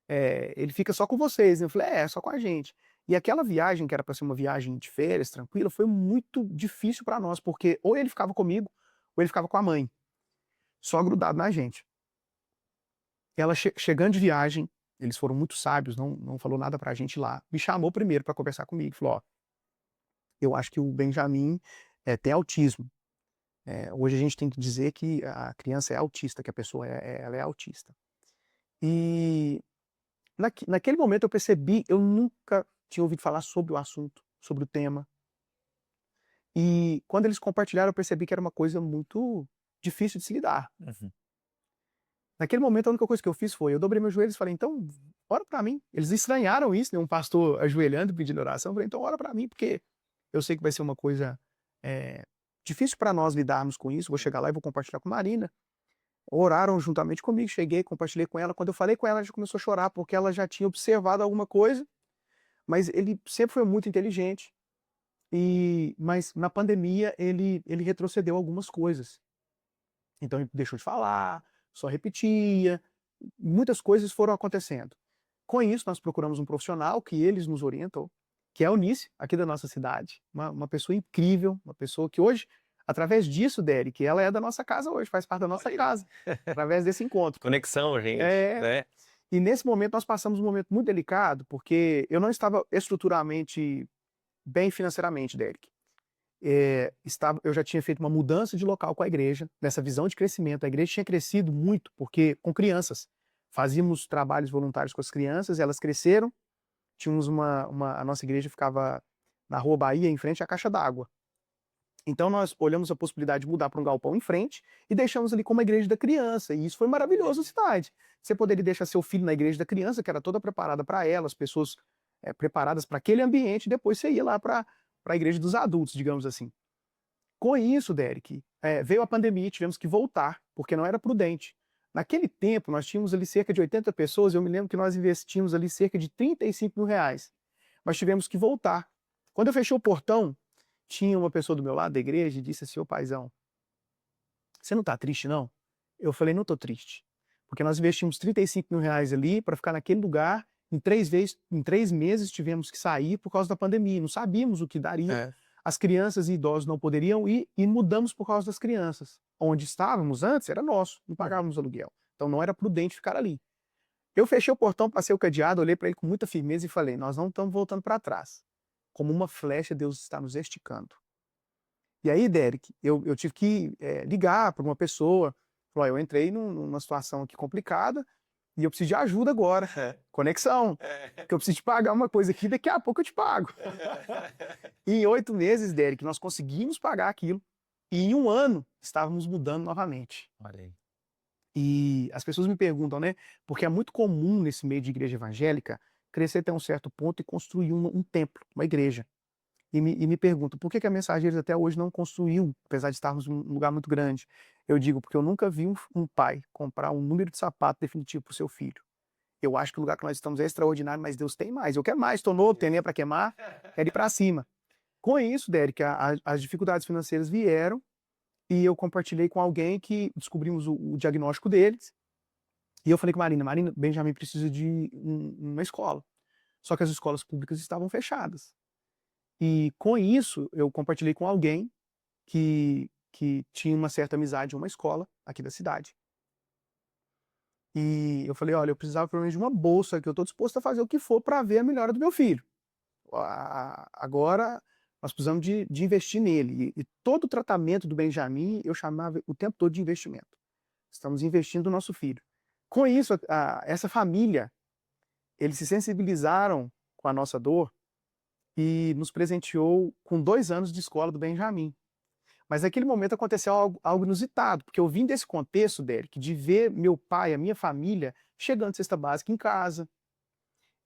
Ele fica só com vocês. Eu falei, só com a gente. E aquela viagem, que era para ser uma viagem de férias, tranquila, foi muito difícil para nós, porque ou ele ficava comigo, ou ele ficava com a mãe, só grudado na gente. Ela chegando de viagem, eles foram muito sábios, não falou nada pra gente lá. Me chamou primeiro para conversar comigo, falou, ó, eu acho que o Benjamin tem autismo. Hoje a gente tem que dizer que a criança é autista, que a pessoa ela é autista. E naquele momento eu percebi, eu nunca tinha ouvido falar sobre o assunto, sobre o tema. E quando eles compartilharam, eu percebi que era uma coisa muito difícil de se lidar. Uhum. Naquele momento, a única coisa que eu fiz foi, eu dobrei meus joelhos e falei, então, ora pra mim. Eles estranharam isso, né? Um pastor ajoelhando e pedindo oração. Eu falei, então, ora pra mim, porque eu sei que vai ser uma coisa difícil para nós lidarmos com isso. Vou chegar lá e vou compartilhar com Marina. Oraram juntamente comigo, cheguei, compartilhei com ela. Quando eu falei com ela, ela já começou a chorar, porque ela já tinha observado alguma coisa, mas ele sempre foi muito inteligente. Mas na pandemia, ele retrocedeu algumas coisas. Então, ele deixou de falar, só repetia, muitas coisas foram acontecendo. Com isso, nós procuramos um profissional que eles nos orientou, que é a Eunice, aqui da nossa cidade. Uma pessoa incrível, uma pessoa que hoje, através disso, Derek, ela é da nossa casa hoje, faz parte da nossa casa, através desse encontro. Conexão, gente, né? E nesse momento nós passamos um momento muito delicado, porque eu não estava estruturalmente bem financeiramente, Derek. Eu já tinha feito uma mudança de local com a igreja, nessa visão de crescimento. A igreja tinha crescido muito, porque com crianças. Fazíamos trabalhos voluntários com as crianças, elas cresceram. Tínhamos a nossa igreja ficava na Rua Bahia, em frente à caixa d'água. Então nós olhamos a possibilidade de mudar para um galpão em frente e deixamos ali como a igreja da criança. E isso foi maravilhoso na cidade. Você poderia deixar seu filho na igreja da criança, que era toda preparada para ela, as pessoas preparadas para aquele ambiente, e depois você ia lá para a igreja dos adultos, digamos assim. Com isso, Derek, veio a pandemia e tivemos que voltar, porque não era prudente. Naquele tempo, nós tínhamos ali cerca de 80 pessoas, eu me lembro que nós investimos ali cerca de R$ 35.000, mas tivemos que voltar. Quando eu fechei o portão, tinha uma pessoa do meu lado da igreja e disse assim, ô paizão, você não tá triste não? Eu falei, não tô triste, porque nós investimos R$ 35.000 ali para ficar naquele lugar, em 3 meses tivemos que sair por causa da pandemia, não sabíamos o que daria. As crianças e idosos não poderiam ir e mudamos por causa das crianças. Onde estávamos antes era nosso, não pagávamos aluguel. Então não era prudente ficar ali. Eu fechei o portão, passei o cadeado, olhei para ele com muita firmeza e falei, nós não estamos voltando para trás. Como uma flecha, Deus está nos esticando. E aí, Derek, eu tive que ligar para uma pessoa, falou, eu entrei numa situação aqui complicada, e eu preciso de ajuda agora. Conexão. Que eu preciso te pagar uma coisa aqui, daqui a pouco eu te pago. E em 8 meses, Derek, nós conseguimos pagar aquilo. E em 1 ano, estávamos mudando novamente. Olha aí. E as pessoas me perguntam, né? Porque é muito comum nesse meio de igreja evangélica crescer até um certo ponto e construir um templo, uma igreja. E me perguntam, por que a Mensageiros até hoje não construiu, apesar de estarmos em um lugar muito grande? Eu digo, porque eu nunca vi um pai comprar um número de sapato definitivo para o seu filho. Eu acho que o lugar que nós estamos é extraordinário, mas Deus tem mais. Eu quero mais, estou novo, tenho lenha para queimar, quero ir para cima. Com isso, Derek, as dificuldades financeiras vieram e eu compartilhei com alguém que descobrimos o diagnóstico deles. E eu falei com Marina, Benjamin precisa de uma escola. Só que as escolas públicas estavam fechadas. E com isso, eu compartilhei com alguém que tinha uma certa amizade em uma escola aqui da cidade. E eu falei, olha, eu precisava pelo menos de uma bolsa, que eu estou disposto a fazer o que for para ver a melhora do meu filho. Agora, nós precisamos de investir nele. E todo o tratamento do Benjamin, eu chamava o tempo todo de investimento. Estamos investindo no nosso filho. Com isso, essa família, eles se sensibilizaram com a nossa dor e nos presenteou com 2 anos de escola do Benjamin. Mas naquele momento aconteceu algo inusitado, porque eu vim desse contexto, Derek, de ver meu pai, a minha família, chegando de cesta básica em casa.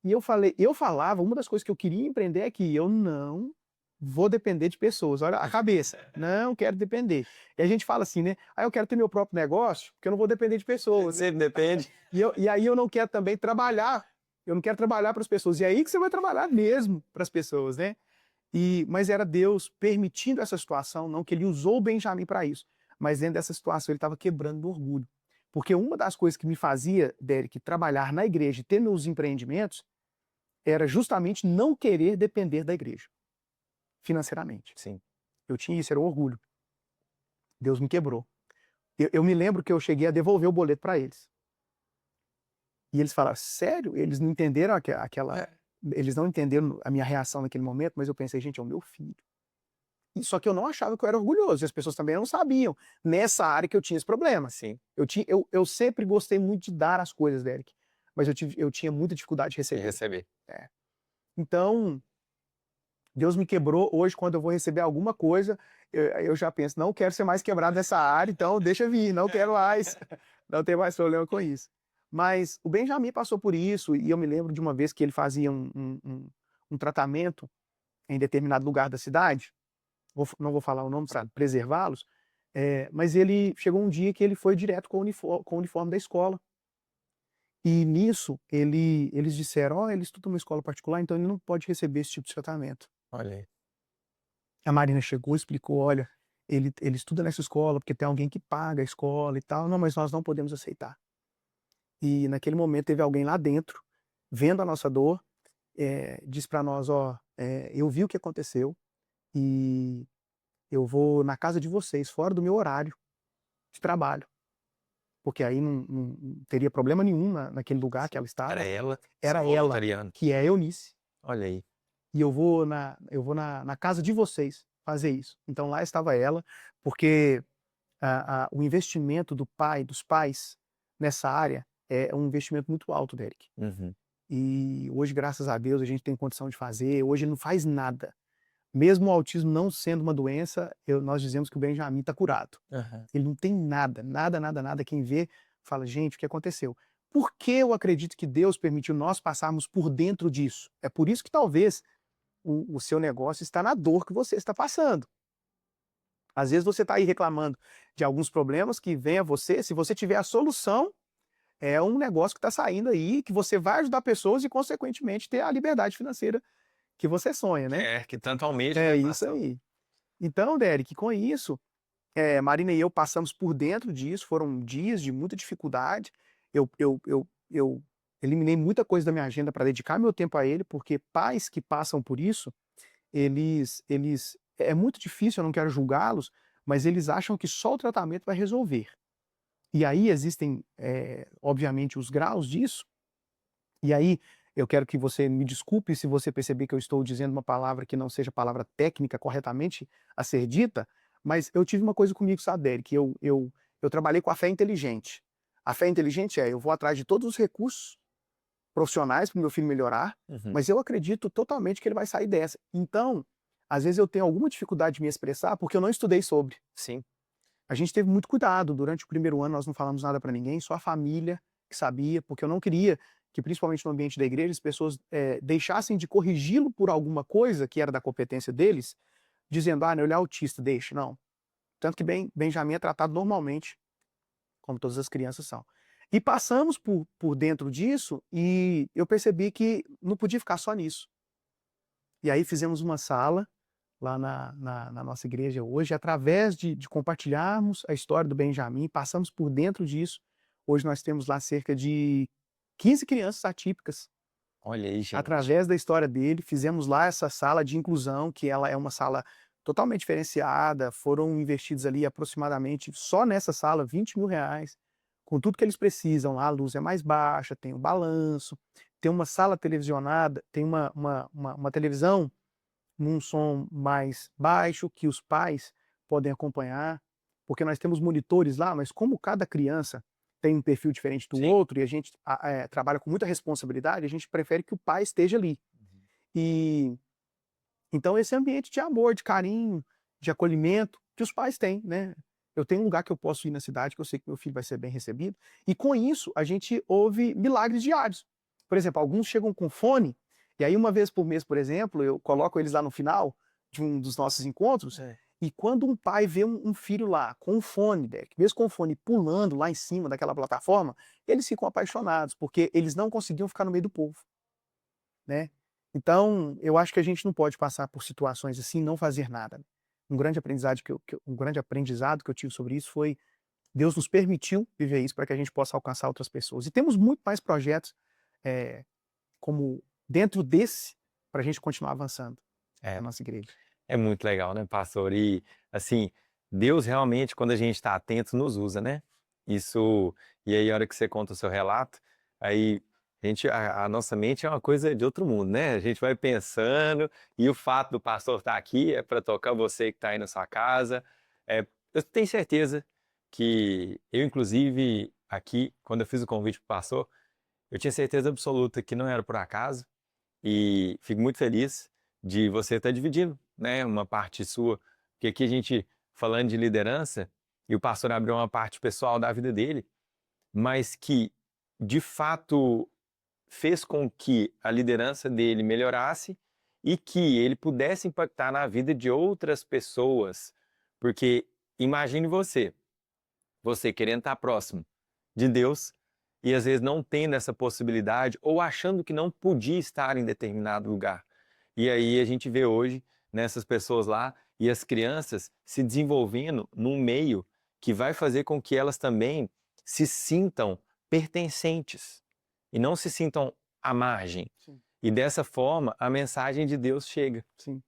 E eu falava, uma das coisas que eu queria empreender é que eu não vou depender de pessoas. Olha a cabeça, não quero depender. E a gente fala assim, né? Ah, eu quero ter meu próprio negócio, porque eu não vou depender de pessoas. Sempre depende. E aí eu não quero também trabalhar, eu não quero trabalhar para as pessoas. E é aí que você vai trabalhar mesmo para as pessoas, né? Mas era Deus permitindo essa situação, não que ele usou o Benjamim para isso, mas dentro dessa situação ele estava quebrando o orgulho. Porque uma das coisas que me fazia, Derek, trabalhar na igreja e ter meus empreendimentos era justamente não querer depender da igreja, financeiramente. Sim. Eu tinha isso, era o orgulho. Deus me quebrou. Eu me lembro que eu cheguei a devolver o boleto para eles. E eles falaram, sério? Eles não entenderam Eles não entenderam a minha reação naquele momento, mas eu pensei, gente, é o meu filho. Só que eu não achava que eu era orgulhoso, e as pessoas também não sabiam, nessa área, que eu tinha esse problema. Sim. Eu sempre gostei muito de dar as coisas, Derek, mas eu tinha muita dificuldade de receber. Então, Deus me quebrou. Hoje, quando eu vou receber alguma coisa, eu já penso, não quero ser mais quebrado nessa área, então deixa vir, não quero mais. Não tenho mais problema com isso. Mas o Benjamim passou por isso, e eu me lembro de uma vez que ele fazia um tratamento em determinado lugar da cidade, não vou falar o nome para preservá-los, mas ele chegou um dia que ele foi direto com o uniforme da escola. E nisso, eles disseram, ele estuda numa escola particular, então ele não pode receber esse tipo de tratamento. Olha aí. A Marina chegou e explicou, olha, ele estuda nessa escola porque tem alguém que paga a escola e tal, não, mas nós não podemos aceitar. E naquele momento teve alguém lá dentro, vendo a nossa dor, disse para nós, eu vi o que aconteceu e eu vou na casa de vocês, fora do meu horário de trabalho. Porque aí não teria problema nenhum naquele lugar que ela estava. Era ela? Era ela, que é a Eunice. Olha aí. E eu vou na casa de vocês fazer isso. Então lá estava ela, porque o investimento dos pais nessa área é um investimento muito alto, Derek. Uhum. E hoje, graças a Deus, a gente tem condição de fazer. Hoje ele não faz nada. Mesmo o autismo não sendo uma doença, nós dizemos que o Benjamim está curado. Uhum. Ele não tem nada, nada, nada, nada. Quem vê fala, gente, o que aconteceu? Por que eu acredito que Deus permitiu nós passarmos por dentro disso? É por isso que talvez o seu negócio está na dor que você está passando. Às vezes você está aí reclamando de alguns problemas que vem a você, se você tiver a solução, é um negócio que está saindo aí, que você vai ajudar pessoas e, consequentemente, ter a liberdade financeira que você sonha, né? Que tanto almeja. É isso aí. Então, Derek, com isso, Marina e eu passamos por dentro disso, foram dias de muita dificuldade. Eu eliminei muita coisa da minha agenda para dedicar meu tempo a ele, porque pais que passam por isso, é muito difícil, eu não quero julgá-los, mas eles acham que só o tratamento vai resolver. E aí existem, obviamente, os graus disso. E aí eu quero que você me desculpe se você perceber que eu estou dizendo uma palavra que não seja palavra técnica corretamente a ser dita, mas eu tive uma coisa comigo, sabe, Derek, que eu trabalhei com a fé inteligente. A fé inteligente eu vou atrás de todos os recursos profissionais para o meu filho melhorar, mas eu acredito totalmente que ele vai sair dessa. Então, às vezes eu tenho alguma dificuldade de me expressar porque eu não estudei sobre. Sim. A gente teve muito cuidado. Durante o primeiro ano nós não falamos nada para ninguém, só a família que sabia, porque eu não queria que, principalmente no ambiente da igreja, as pessoas deixassem de corrigi-lo por alguma coisa que era da competência deles, dizendo, não, ele é autista, deixa. Não. Tanto que Benjamim é tratado normalmente, como todas as crianças são. E passamos por dentro disso e eu percebi que não podia ficar só nisso. E aí fizemos uma sala lá na nossa igreja hoje, através de compartilharmos a história do Benjamim, passamos por dentro disso. Hoje nós temos lá cerca de 15 crianças atípicas. Olha aí, gente. Através da história dele, fizemos lá essa sala de inclusão, que ela é uma sala totalmente diferenciada. Foram investidos ali aproximadamente, só nessa sala, R$20 mil, com tudo que eles precisam. Lá a luz é mais baixa, tem o balanço, tem uma sala televisionada, tem uma televisão num som mais baixo, que os pais podem acompanhar, porque nós temos monitores lá, mas como cada criança tem um perfil diferente do outro, e a gente trabalha com muita responsabilidade, a gente prefere que o pai esteja ali. E então esse ambiente de amor, de carinho, de acolhimento, que os pais têm, né? Eu tenho um lugar que eu posso ir na cidade, que eu sei que meu filho vai ser bem recebido. E com isso, a gente ouve milagres diários. Por exemplo, alguns chegam com fone, e aí uma vez por mês, por exemplo, eu coloco eles lá no final de um dos nossos encontros, e quando um pai vê um filho lá com um fone, Derek, mesmo com o fone pulando lá em cima daquela plataforma, eles ficam apaixonados, porque eles não conseguiam ficar no meio do povo, né? Então, eu acho que a gente não pode passar por situações assim e não fazer nada. Um grande aprendizado um grande aprendizado que eu tive sobre isso foi Deus nos permitiu viver isso para que a gente possa alcançar outras pessoas. E temos muito mais projetos como dentro desse para a gente continuar avançando É, na nossa igreja. é muito legal, né, pastor? E, assim, Deus realmente, quando a gente está atento, nos usa, né? Isso, e aí a hora que você conta o seu relato, aí a nossa mente é uma coisa de outro mundo, né? A gente vai pensando, e o fato do pastor estar aqui é para tocar você que está aí na sua casa. Eu tenho certeza que eu, inclusive, aqui, quando eu fiz o convite para o pastor, eu tinha certeza absoluta que não era por acaso, e fico muito feliz de você estar dividindo, né, uma parte sua, porque aqui a gente, falando de liderança, e o pastor abriu uma parte pessoal da vida dele, mas que, de fato, fez com que a liderança dele melhorasse e que ele pudesse impactar na vida de outras pessoas. Porque imagine você querendo estar próximo de Deus e às vezes não tendo essa possibilidade ou achando que não podia estar em determinado lugar. E aí a gente vê hoje nessas pessoas lá e as crianças se desenvolvendo num meio que vai fazer com que elas também se sintam pertencentes e não se sintam à margem. Sim. E dessa forma a mensagem de Deus chega. Sim.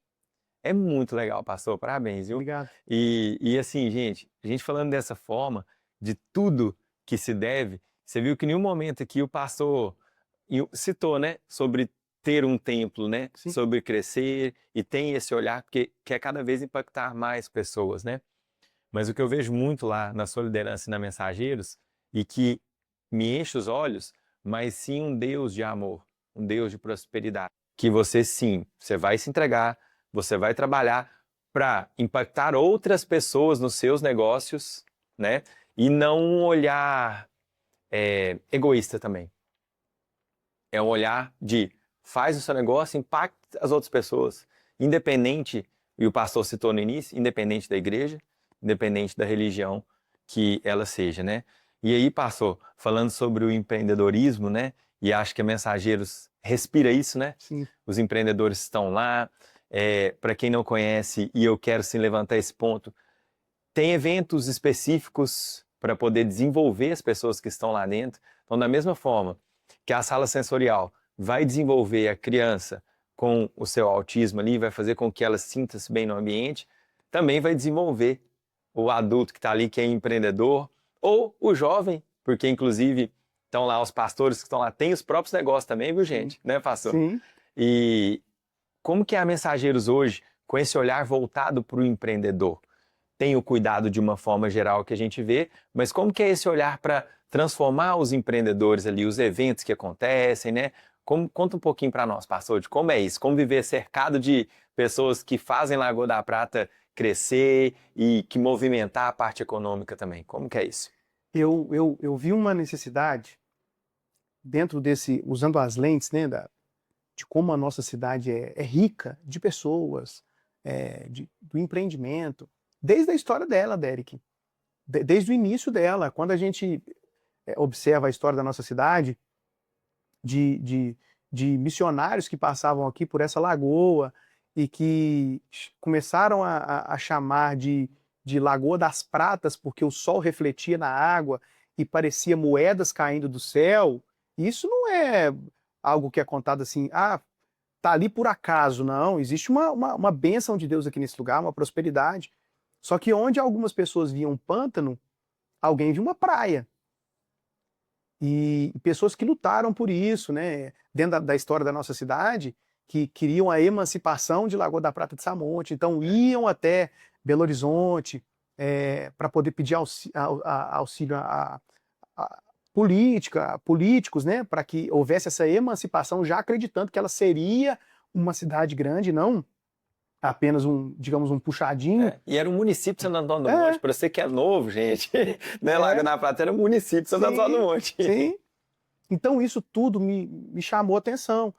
É muito legal, pastor. Parabéns, viu? Obrigado. E assim, gente, a gente falando dessa forma, de tudo que se deve, você viu que em nenhum momento aqui o pastor citou, né, sobre ter um templo, né, Sim. sobre crescer e tem esse olhar porque quer cada vez impactar mais pessoas, né? Mas o que eu vejo muito lá na sua liderança e na Mensageiros e que me enche os olhos, mas sim um Deus de amor, um Deus de prosperidade, que você sim, você vai se entregar, você vai trabalhar para impactar outras pessoas nos seus negócios, né? E não um olhar egoísta também. É um olhar de faz o seu negócio, impacta as outras pessoas, independente, e o pastor citou no início, independente da igreja, independente da religião que ela seja, né? E aí, pastor, falando sobre o empreendedorismo, né? E acho que a Mensageiros respira isso, né? Sim. Os empreendedores estão lá. Para quem não conhece, e eu quero sim levantar esse ponto, tem eventos específicos para poder desenvolver as pessoas que estão lá dentro. Então, da mesma forma que a sala sensorial vai desenvolver a criança com o seu autismo ali, vai fazer com que ela sinta-se bem no ambiente, também vai desenvolver o adulto que está ali, que é empreendedor, ou o jovem, porque inclusive estão lá os pastores que estão lá, têm os próprios negócios também, viu, gente? Né, pastor? Sim. E como que é a Mensageiros hoje, com esse olhar voltado para o empreendedor? Tem o cuidado de uma forma geral que a gente vê, mas como que é esse olhar para transformar os empreendedores ali, os eventos que acontecem, né? Conta um pouquinho para nós, pastor, de como é isso, como viver cercado de pessoas que fazem Lagoa da Prata crescer e que movimentar a parte econômica também. Como que é isso? Eu vi uma necessidade dentro desse, usando as lentes, né, de como a nossa cidade é rica de pessoas, do empreendimento, desde a história dela, Derek, desde o início dela, quando a gente observa a história da nossa cidade, de missionários que passavam aqui por essa lagoa e que começaram a chamar de Lagoa das Pratas, porque o sol refletia na água e parecia moedas caindo do céu. Isso não é algo que é contado assim, tá ali por acaso, não. Existe uma bênção de Deus aqui nesse lugar, uma prosperidade. Só que onde algumas pessoas viam um pântano, alguém viu uma praia. E pessoas que lutaram por isso, né? Dentro da história da nossa cidade, que queriam a emancipação de Lagoa da Prata de Samonte, então iam até Belo Horizonte para poder pedir auxílio políticos, né? Para que houvesse essa emancipação, já acreditando que ela seria uma cidade grande, não apenas digamos, um puxadinho. E era o município de Santo Antônio do Monte. Para você que é novo, gente, né? Lago da Prata era o município de Santo Antônio do Monte. Sim. Então isso tudo me chamou a atenção.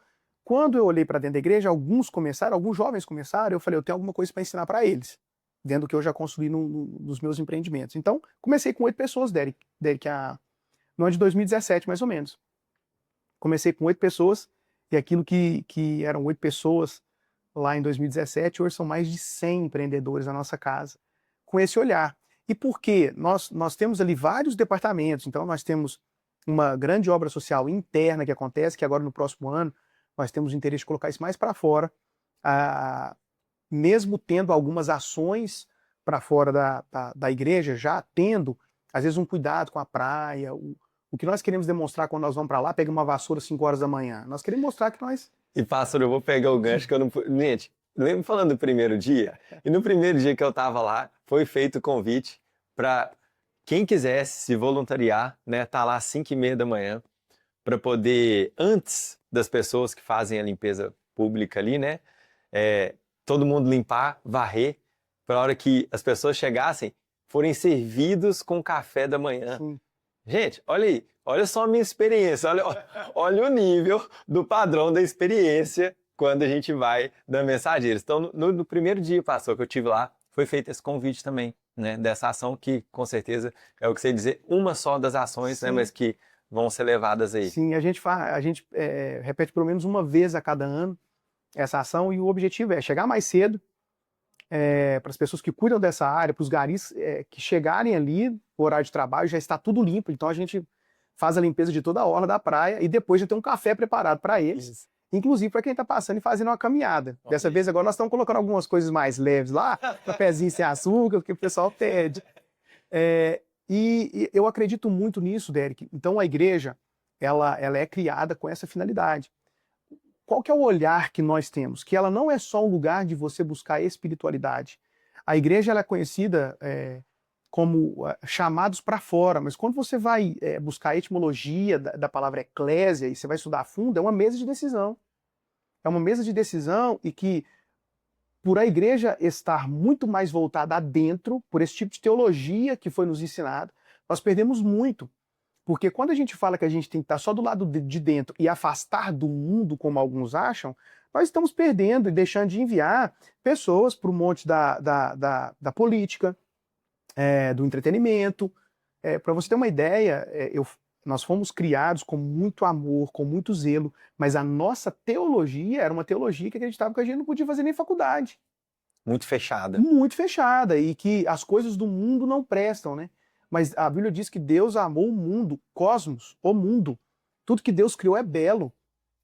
Quando eu olhei para dentro da igreja, alguns jovens começaram, eu falei, eu tenho alguma coisa para ensinar para eles, dentro do que eu já construí nos meus empreendimentos. Então, comecei com 8 pessoas, Derek, no ano de 2017, mais ou menos. Comecei com 8 pessoas, e aquilo que eram 8 pessoas lá em 2017, hoje são mais de 100 empreendedores na nossa casa, com esse olhar. E por quê? Nós temos ali vários departamentos, então nós temos uma grande obra social interna que acontece, que agora no próximo ano nós temos o interesse de colocar isso mais para fora, mesmo tendo algumas ações para fora da igreja, já tendo, às vezes, um cuidado com a praia. O que nós queremos demonstrar quando nós vamos para lá, pega uma vassoura às 5 horas da manhã. Nós queremos mostrar que nós... E, pastor, eu vou pegar o gancho que eu não... Gente, lembra falando do primeiro dia? E no primeiro dia que eu estava lá, foi feito o convite para quem quisesse se voluntariar, né, tá lá às 5h30 da manhã, para poder, antes das pessoas que fazem a limpeza pública ali, né, todo mundo limpar, varrer, para a hora que as pessoas chegassem, forem servidos com café da manhã. Sim. Gente, olha aí, olha só a minha experiência, olha o nível do padrão da experiência quando a gente vai da Mensageiros. Então, no primeiro dia, pastor, que eu tive lá, foi feito esse convite também, né, dessa ação que, com certeza, é o que você dizer, uma só das ações, né, mas que vão ser levadas aí. Sim, a gente repete pelo menos uma vez a cada ano essa ação, e o objetivo é chegar mais cedo para as pessoas que cuidam dessa área, para os garis que chegarem ali, no horário de trabalho, já está tudo limpo, então a gente faz a limpeza de toda a orla da praia e depois já tem um café preparado para eles, isso. Inclusive para quem está passando e fazendo uma caminhada. Dessa vez agora nós estamos colocando algumas coisas mais leves lá, cafezinho sem açúcar, porque o pessoal pede. E eu acredito muito nisso, Derek. Então a igreja, ela é criada com essa finalidade. Qual que é o olhar que nós temos? Que ela não é só um lugar de você buscar espiritualidade. A igreja ela é conhecida como chamados para fora, mas quando você vai buscar a etimologia da palavra eclésia e você vai estudar a fundo, é uma mesa de decisão. É uma mesa de decisão e que, por a igreja estar muito mais voltada adentro, por esse tipo de teologia que foi nos ensinado, nós perdemos muito. Porque quando a gente fala que a gente tem que estar só do lado de dentro e afastar do mundo, como alguns acham, nós estamos perdendo e deixando de enviar pessoas para o monte da política, do entretenimento. Para você ter uma ideia, nós fomos criados com muito amor, com muito zelo, mas a nossa teologia era uma teologia que acreditava que a gente não podia fazer nem faculdade. Muito fechada. Muito fechada, e que as coisas do mundo não prestam, né? Mas a Bíblia diz que Deus amou o mundo, cosmos, o mundo. Tudo que Deus criou é belo.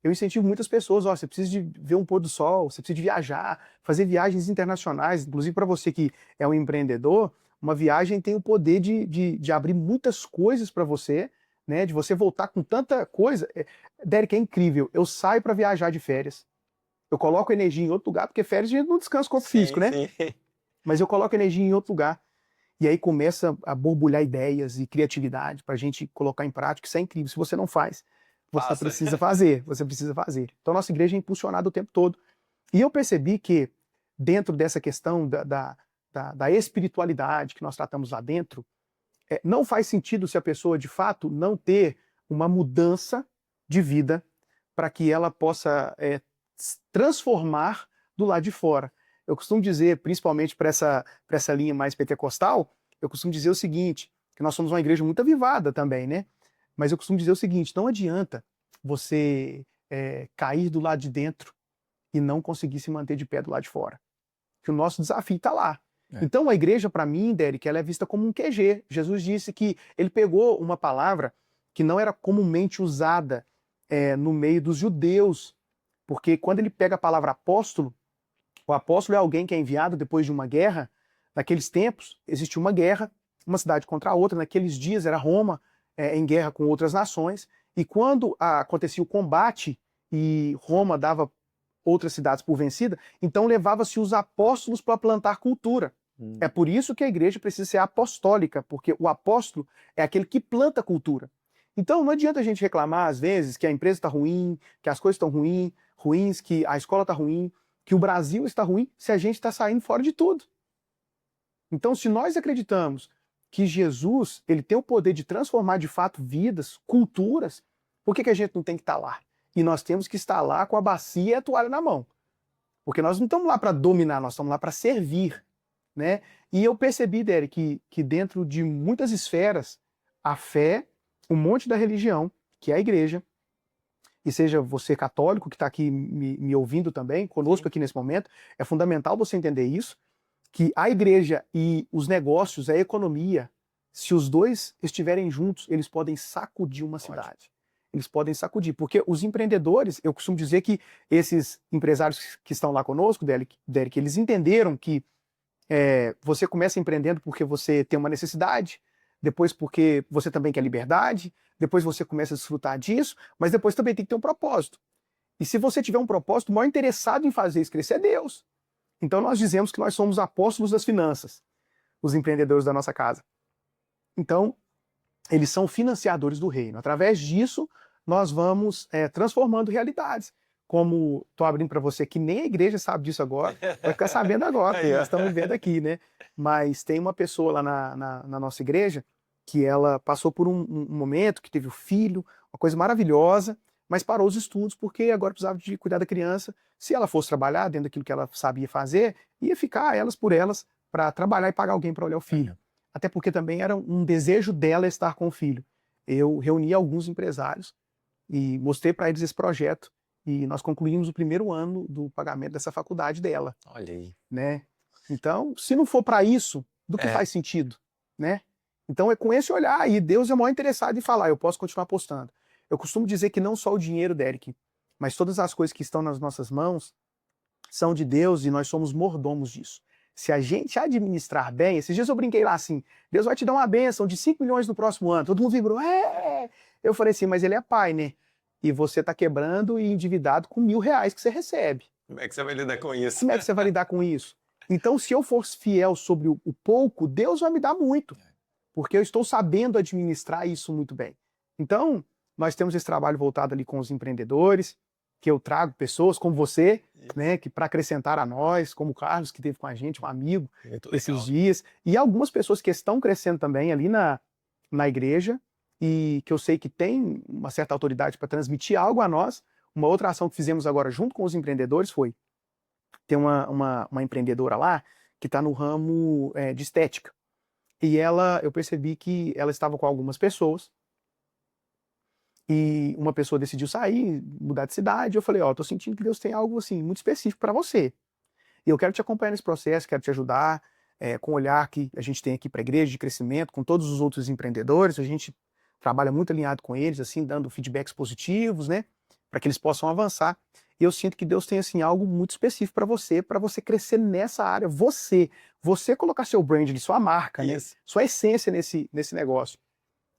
Eu incentivo muitas pessoas, você precisa de ver um pôr do sol, você precisa de viajar, fazer viagens internacionais. Inclusive para você que é um empreendedor, uma viagem tem o poder de abrir muitas coisas para você, né? De você voltar com tanta coisa. Derek, é incrível. Eu saio para viajar de férias. Eu coloco energia em outro lugar, porque férias a gente não descansa o corpo físico, né? Sim. Mas eu coloco energia em outro lugar. E aí começa a borbulhar ideias e criatividade para a gente colocar em prática. Isso é incrível. Se você não faz, você precisa fazer. Você precisa fazer. Então, nossa igreja é impulsionada o tempo todo. E eu percebi que, dentro dessa questão da espiritualidade que nós tratamos lá dentro, não faz sentido se a pessoa, de fato, não ter uma mudança de vida para que ela possa transformar do lado de fora. Eu costumo dizer, principalmente para essa linha mais pentecostal, eu costumo dizer o seguinte, que nós somos uma igreja muito avivada também, né? Mas eu costumo dizer o seguinte, não adianta você cair do lado de dentro e não conseguir se manter de pé do lado de fora. Que o nosso desafio está lá. Então a igreja, para mim, Derek, ela é vista como um QG. Jesus disse que ele pegou uma palavra que não era comumente usada no meio dos judeus, porque quando ele pega a palavra apóstolo, o apóstolo é alguém que é enviado depois de uma guerra. Naqueles tempos, existia uma guerra, uma cidade contra a outra. Naqueles dias era Roma em guerra com outras nações. E quando acontecia o combate e Roma dava outras cidades por vencida, então levava-se os apóstolos para plantar cultura. É por isso que a igreja precisa ser apostólica, porque o apóstolo é aquele que planta cultura. Então não adianta a gente reclamar, às vezes, que a empresa está ruim, que as coisas estão ruins, que a escola está ruim, que o Brasil está ruim se a gente está saindo fora de tudo. Então, se nós acreditamos que Jesus ele tem o poder de transformar de fato vidas, culturas, por que a gente não tem que estar lá? E nós temos que estar lá com a bacia e a toalha na mão. Porque nós não estamos lá para dominar, nós estamos lá para servir, né? E eu percebi, Derek, que dentro de muitas esferas, a fé, um monte da religião, que é a igreja, e seja você católico que está aqui me ouvindo também, conosco aqui nesse momento, é fundamental você entender isso, que a igreja e os negócios, a economia, se os dois estiverem juntos, eles podem sacudir uma cidade. Eles podem sacudir, porque os empreendedores, eu costumo dizer que esses empresários que estão lá conosco, Derek, eles entenderam que você começa empreendendo porque você tem uma necessidade, depois porque você também quer liberdade, depois você começa a desfrutar disso, mas depois também tem que ter um propósito. E se você tiver um propósito, o maior interessado em fazer isso crescer é Deus. Então nós dizemos que nós somos apóstolos das finanças, os empreendedores da nossa casa. Então, eles são financiadores do reino. Através disso, nós vamos transformando realidades. Como estou abrindo para você, que nem a igreja sabe disso agora, vai ficar sabendo agora, que nós estamos vendo aqui, né? Mas tem uma pessoa lá na nossa igreja que ela passou por um momento que teve o filho, uma coisa maravilhosa, mas parou os estudos porque agora precisava de cuidar da criança. Se ela fosse trabalhar dentro daquilo que ela sabia fazer, ia ficar elas por elas para trabalhar e pagar alguém para olhar o filho. Até porque também era um desejo dela estar com o filho. Eu reuni alguns empresários e mostrei para eles esse projeto e nós concluímos o primeiro ano do pagamento dessa faculdade dela. Olha aí. Né? Então, se não for para isso, do que faz sentido? Né? Então é com esse olhar aí, Deus é o maior interessado em falar, eu posso continuar apostando. Eu costumo dizer que não só o dinheiro, Derek, mas todas as coisas que estão nas nossas mãos são de Deus e nós somos mordomos disso. Se a gente administrar bem, esses dias eu brinquei lá assim, Deus vai te dar uma bênção de 5 milhões no próximo ano. Todo mundo vibrou, Eu falei assim, mas ele é pai, né? E você está quebrando e endividado com R$ 1.000 que você recebe. Como é que você vai lidar com isso? Como é que você vai lidar com isso? Então, se eu for fiel sobre o pouco, Deus vai me dar muito. Porque eu estou sabendo administrar isso muito bem. Então, nós temos esse trabalho voltado ali com os empreendedores, que eu trago pessoas como você, né, que para acrescentar a nós, como o Carlos, que esteve com a gente, um amigo, esses dias, e algumas pessoas que estão crescendo também ali na igreja, e que eu sei que tem uma certa autoridade para transmitir algo a nós. Uma outra ação que fizemos agora junto com os empreendedores foi ter uma empreendedora lá que está no ramo de estética. E eu percebi que ela estava com algumas pessoas, e uma pessoa decidiu sair, mudar de cidade, eu falei, tô sentindo que Deus tem algo assim muito específico para você. E eu quero te acompanhar nesse processo, quero te ajudar, com o olhar que a gente tem aqui para a igreja de crescimento, com todos os outros empreendedores, a gente trabalha muito alinhado com eles, assim, dando feedbacks positivos, né, para que eles possam avançar. E eu sinto que Deus tem, assim, algo muito específico para você crescer nessa área, você colocar seu brand ali, sua marca, né, sua essência nesse negócio.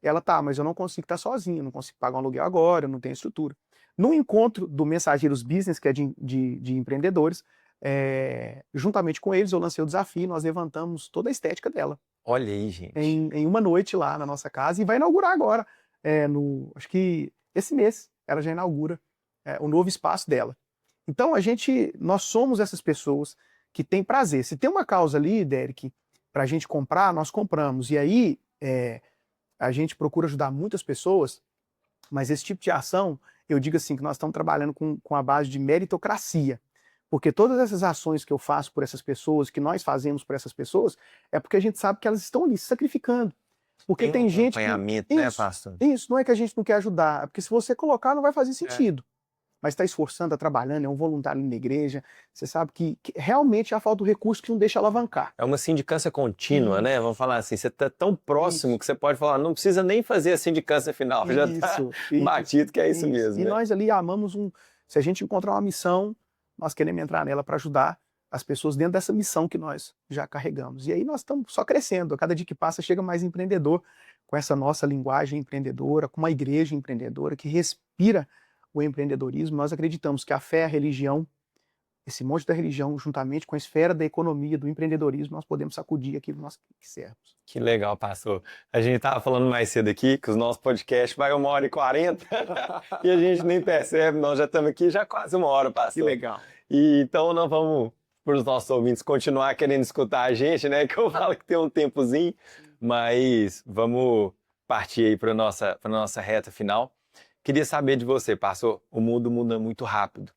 Ela mas eu não consigo estar sozinho, eu não consigo pagar um aluguel agora, eu não tenho estrutura. No encontro do Mensageiros Business, que é de empreendedores, juntamente com eles eu lancei o desafio, nós levantamos toda a estética dela. Olha aí, gente. Em uma noite lá na nossa casa, e vai inaugurar agora, acho que esse mês, ela já inaugura o novo espaço dela. Então nós somos essas pessoas que têm prazer. Se tem uma causa ali, Derek, para a gente comprar, nós compramos. E aí, a gente procura ajudar muitas pessoas, mas esse tipo de ação, eu digo assim, que nós estamos trabalhando com a base de meritocracia. Porque todas essas ações que eu faço por essas pessoas, que nós fazemos por essas pessoas, é porque a gente sabe que elas estão ali se sacrificando. Porque tem gente que... acompanhamento, né, pastor? Isso, não é que a gente não quer ajudar, é porque se você colocar não vai fazer sentido. Mas está esforçando, está trabalhando, é um voluntário na igreja, você sabe que realmente há falta do recurso que não deixa alavancar. É uma sindicância contínua, né? Vamos falar assim, você está tão próximo que você pode falar, não precisa nem fazer a sindicância final, já está batido que é isso mesmo. E né? nós ali amamos se a gente encontrar uma missão, nós queremos entrar nela para ajudar as pessoas dentro dessa missão que nós já carregamos. E aí nós estamos só crescendo, a cada dia que passa chega mais empreendedor, com essa nossa linguagem empreendedora, com uma igreja empreendedora que respira o empreendedorismo. Nós acreditamos que a fé, a religião esse monte da religião, juntamente com a esfera da economia, do empreendedorismo, nós podemos sacudir aquilo que nós quisermos. Que legal, pastor. A gente estava falando mais cedo aqui que os nossos podcasts vai 1h40 e a gente nem percebe, nós já estamos aqui já quase 1 hora, pastor. Que legal. E então nós vamos, para os nossos ouvintes, continuar querendo escutar a gente, né? Que eu falo que tem um tempozinho, mas vamos partir aí para nossa reta final. Queria saber de você, pastor, o mundo muda muito rápido.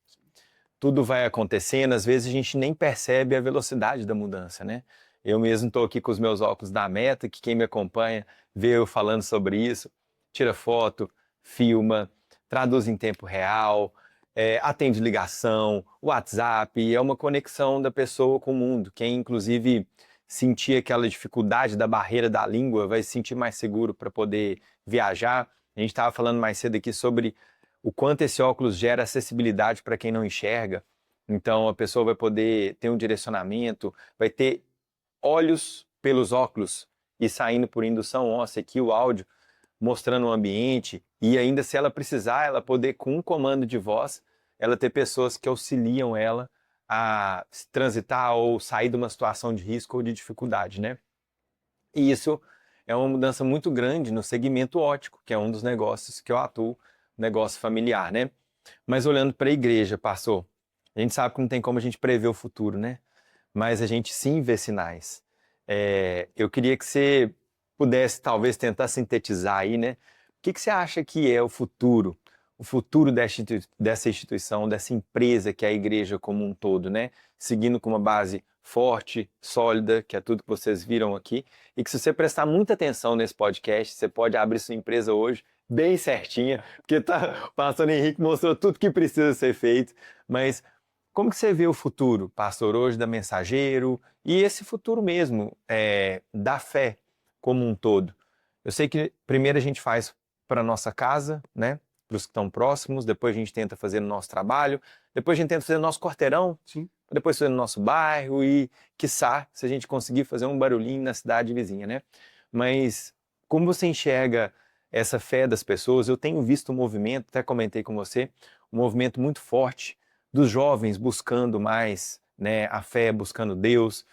Tudo vai acontecendo, às vezes a gente nem percebe a velocidade da mudança, né? Eu mesmo estou aqui com os meus óculos da Meta, que quem me acompanha vê eu falando sobre isso, tira foto, filma, traduz em tempo real, atende ligação, WhatsApp, é uma conexão da pessoa com o mundo. Quem, inclusive, sentir aquela dificuldade da barreira da língua vai se sentir mais seguro para poder viajar. A gente estava falando mais cedo aqui sobre o quanto esse óculos gera acessibilidade para quem não enxerga. Então a pessoa vai poder ter um direcionamento, vai ter olhos pelos óculos e saindo por indução óssea aqui o áudio, mostrando o ambiente e ainda se ela precisar, ela poder com um comando de voz, ela ter pessoas que auxiliam ela a transitar ou sair de uma situação de risco ou de dificuldade, né? E isso é uma mudança muito grande no segmento óptico, que é um dos negócios que eu atuo, negócio familiar, né? Mas olhando para a igreja, pastor, a gente sabe que não tem como a gente prever o futuro, né? Mas a gente sim vê sinais. Eu queria que você pudesse talvez tentar sintetizar aí, né? O que você acha que é o futuro dessa instituição, dessa empresa que é a igreja como um todo, né? Seguindo com uma base forte, sólida, que é tudo que vocês viram aqui, e que se você prestar muita atenção nesse podcast, você pode abrir sua empresa hoje bem certinha, porque o pastor Henrique mostrou tudo que precisa ser feito, mas como que você vê o futuro, pastor, hoje da Mensageiro e esse futuro mesmo da fé como um todo? Eu sei que primeiro a gente faz para nossa casa, né? Para os que estão próximos, depois a gente tenta fazer no nosso trabalho, depois a gente tenta fazer no nosso quarteirão, Sim. depois fazer no nosso bairro e, quiçá, se a gente conseguir fazer um barulhinho na cidade vizinha, né? Mas como você enxerga essa fé das pessoas? Eu tenho visto um movimento, até comentei com você, um movimento muito forte dos jovens buscando mais, né, a fé, buscando Deus,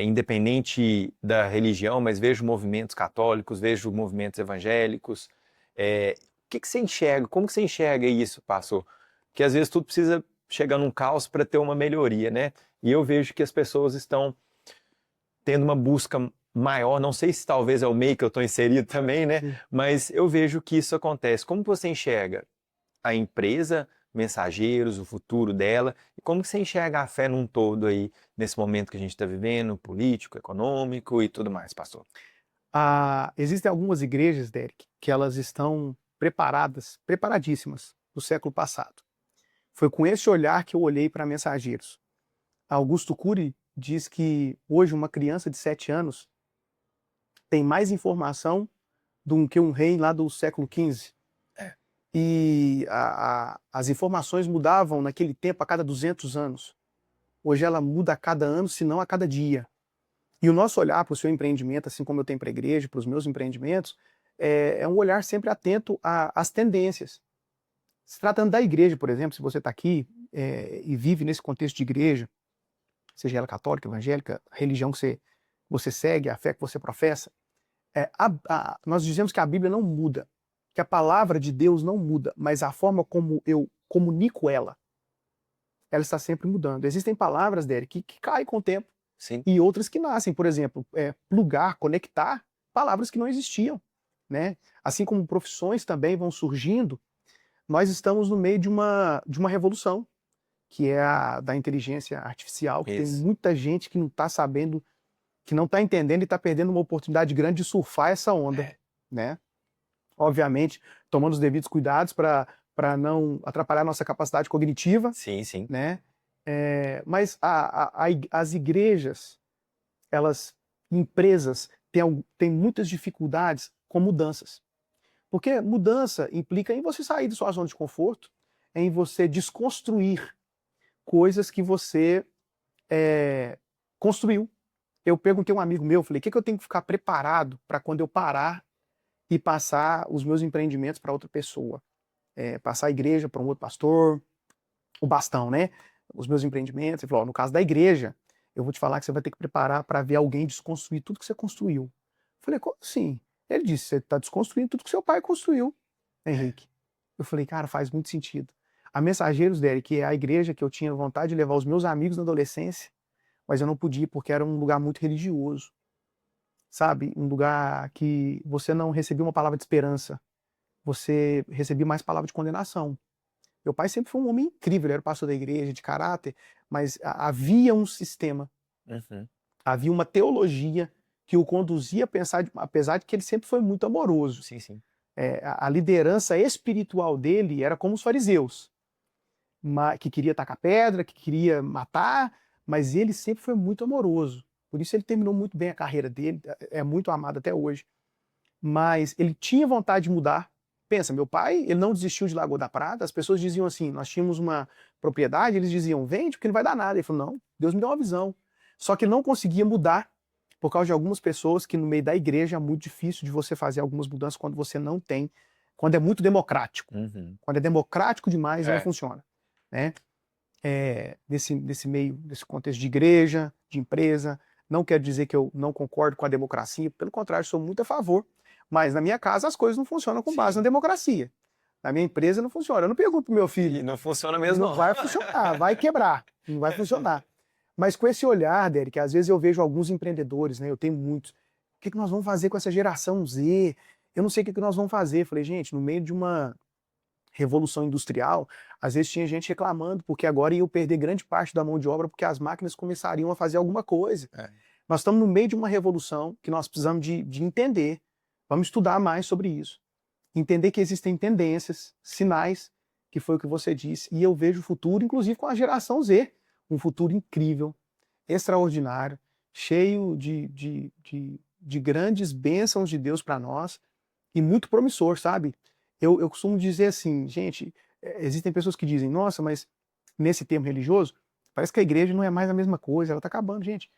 independente da religião, mas vejo movimentos católicos, vejo movimentos evangélicos. O que você enxerga? Como que você enxerga isso, pastor? Porque às vezes tudo precisa chegar num caos para ter uma melhoria, né? E eu vejo que as pessoas estão tendo uma busca maior, não sei se talvez é o meio que eu estou inserido também, né? Sim. Mas eu vejo que isso acontece. Como você enxerga a empresa, Mensageiros, o futuro dela, e como você enxerga a fé num todo aí, nesse momento que a gente está vivendo, político, econômico e tudo mais, pastor? Existem algumas igrejas, Derek, que elas estão preparadíssimas do século passado. Foi com esse olhar que eu olhei para Mensageiros. Augusto Cury diz que hoje uma criança de 7 anos tem mais informação do que um rei lá do século XV. E as informações mudavam naquele tempo a cada 200 anos. Hoje ela muda a cada ano, se não a cada dia. E o nosso olhar para o seu empreendimento, assim como eu tenho para a igreja, para os meus empreendimentos, é um olhar sempre atento às tendências. Se tratando da igreja, por exemplo, se você está aqui e vive nesse contexto de igreja, seja ela católica, evangélica, a religião que você segue, a fé que você professa, nós dizemos que a Bíblia não muda, que a palavra de Deus não muda, mas a forma como eu comunico ela está sempre mudando. Existem palavras, Derek, que caem com o tempo. Sim. E outras que nascem, por exemplo, plugar, conectar, palavras que não existiam, né? Assim como profissões também vão surgindo, nós estamos no meio de uma revolução, que é a da inteligência artificial, que tem muita gente que não está sabendo, que não está entendendo e está perdendo uma oportunidade grande de surfar essa onda, né? Obviamente, tomando os devidos cuidados para não atrapalhar nossa capacidade cognitiva. Sim, sim. Né? Mas as igrejas, empresas, têm muitas dificuldades com mudanças. Porque mudança implica em você sair da sua zona de conforto, em você desconstruir coisas que você construiu. Eu perguntei a um amigo meu, falei, o que eu tenho que ficar preparado para quando eu parar e passar os meus empreendimentos para outra pessoa? Passar a igreja para um outro pastor, o bastão, né? os meus empreendimentos. Ele falou, ó, no caso da igreja, eu vou te falar que você vai ter que preparar para ver alguém desconstruir tudo que você construiu. Eu falei, como assim? Ele disse, você está desconstruindo tudo que seu pai construiu, Henrique. Eu falei, cara, faz muito sentido. A Mensageiros, Derek, é a igreja que eu tinha vontade de levar os meus amigos na adolescência, mas eu não podia porque era um lugar muito religioso, sabe? Um lugar que você não recebia uma palavra de esperança, você recebia mais palavra de condenação. Meu pai sempre foi um homem incrível, ele era o pastor da igreja, de caráter, mas havia um sistema, havia uma teologia que o conduzia a pensar, apesar de que ele sempre foi muito amoroso. Sim, sim. A liderança espiritual dele era como os fariseus, que queria tacar pedra, que queria matar, mas ele sempre foi muito amoroso. Por isso ele terminou muito bem a carreira dele, é muito amado até hoje. Mas ele tinha vontade de mudar. Pensa, meu pai, ele não desistiu de Lagoa da Prata, as pessoas diziam assim, nós tínhamos uma propriedade, eles diziam, vende porque não vai dar nada. Ele falou, não, Deus me deu uma visão. Só que ele não conseguia mudar por causa de algumas pessoas que no meio da igreja é muito difícil de você fazer algumas mudanças quando você não tem, quando é muito democrático. Quando é democrático demais, não funciona. Né? Nesse meio, desse contexto de igreja, de empresa, não quero dizer que eu não concordo com a democracia, pelo contrário, sou muito a favor, mas na minha casa as coisas não funcionam com base na democracia. Na minha empresa não funciona. Eu não pergunto pro meu filho. E não funciona mesmo, não. Vai funcionar, vai quebrar, não vai funcionar. Mas com esse olhar, Derek, às vezes eu vejo alguns empreendedores, né? Eu tenho muitos. O que nós vamos fazer com essa geração Z? Eu não sei o que nós vamos fazer. Falei, gente, no meio de uma revolução industrial, às vezes tinha gente reclamando porque agora ia perder grande parte da mão de obra porque as máquinas começariam a fazer alguma coisa. Nós estamos no meio de uma revolução que nós precisamos de entender. Vamos estudar mais sobre isso. Entender que existem tendências, sinais, que foi o que você disse, e eu vejo o futuro, inclusive com a geração Z, um futuro incrível, extraordinário, cheio de grandes bênçãos de Deus para nós e muito promissor, sabe? Eu costumo dizer assim, gente, existem pessoas que dizem, nossa, mas nesse termo religioso, parece que a igreja não é mais a mesma coisa, ela está acabando, gente.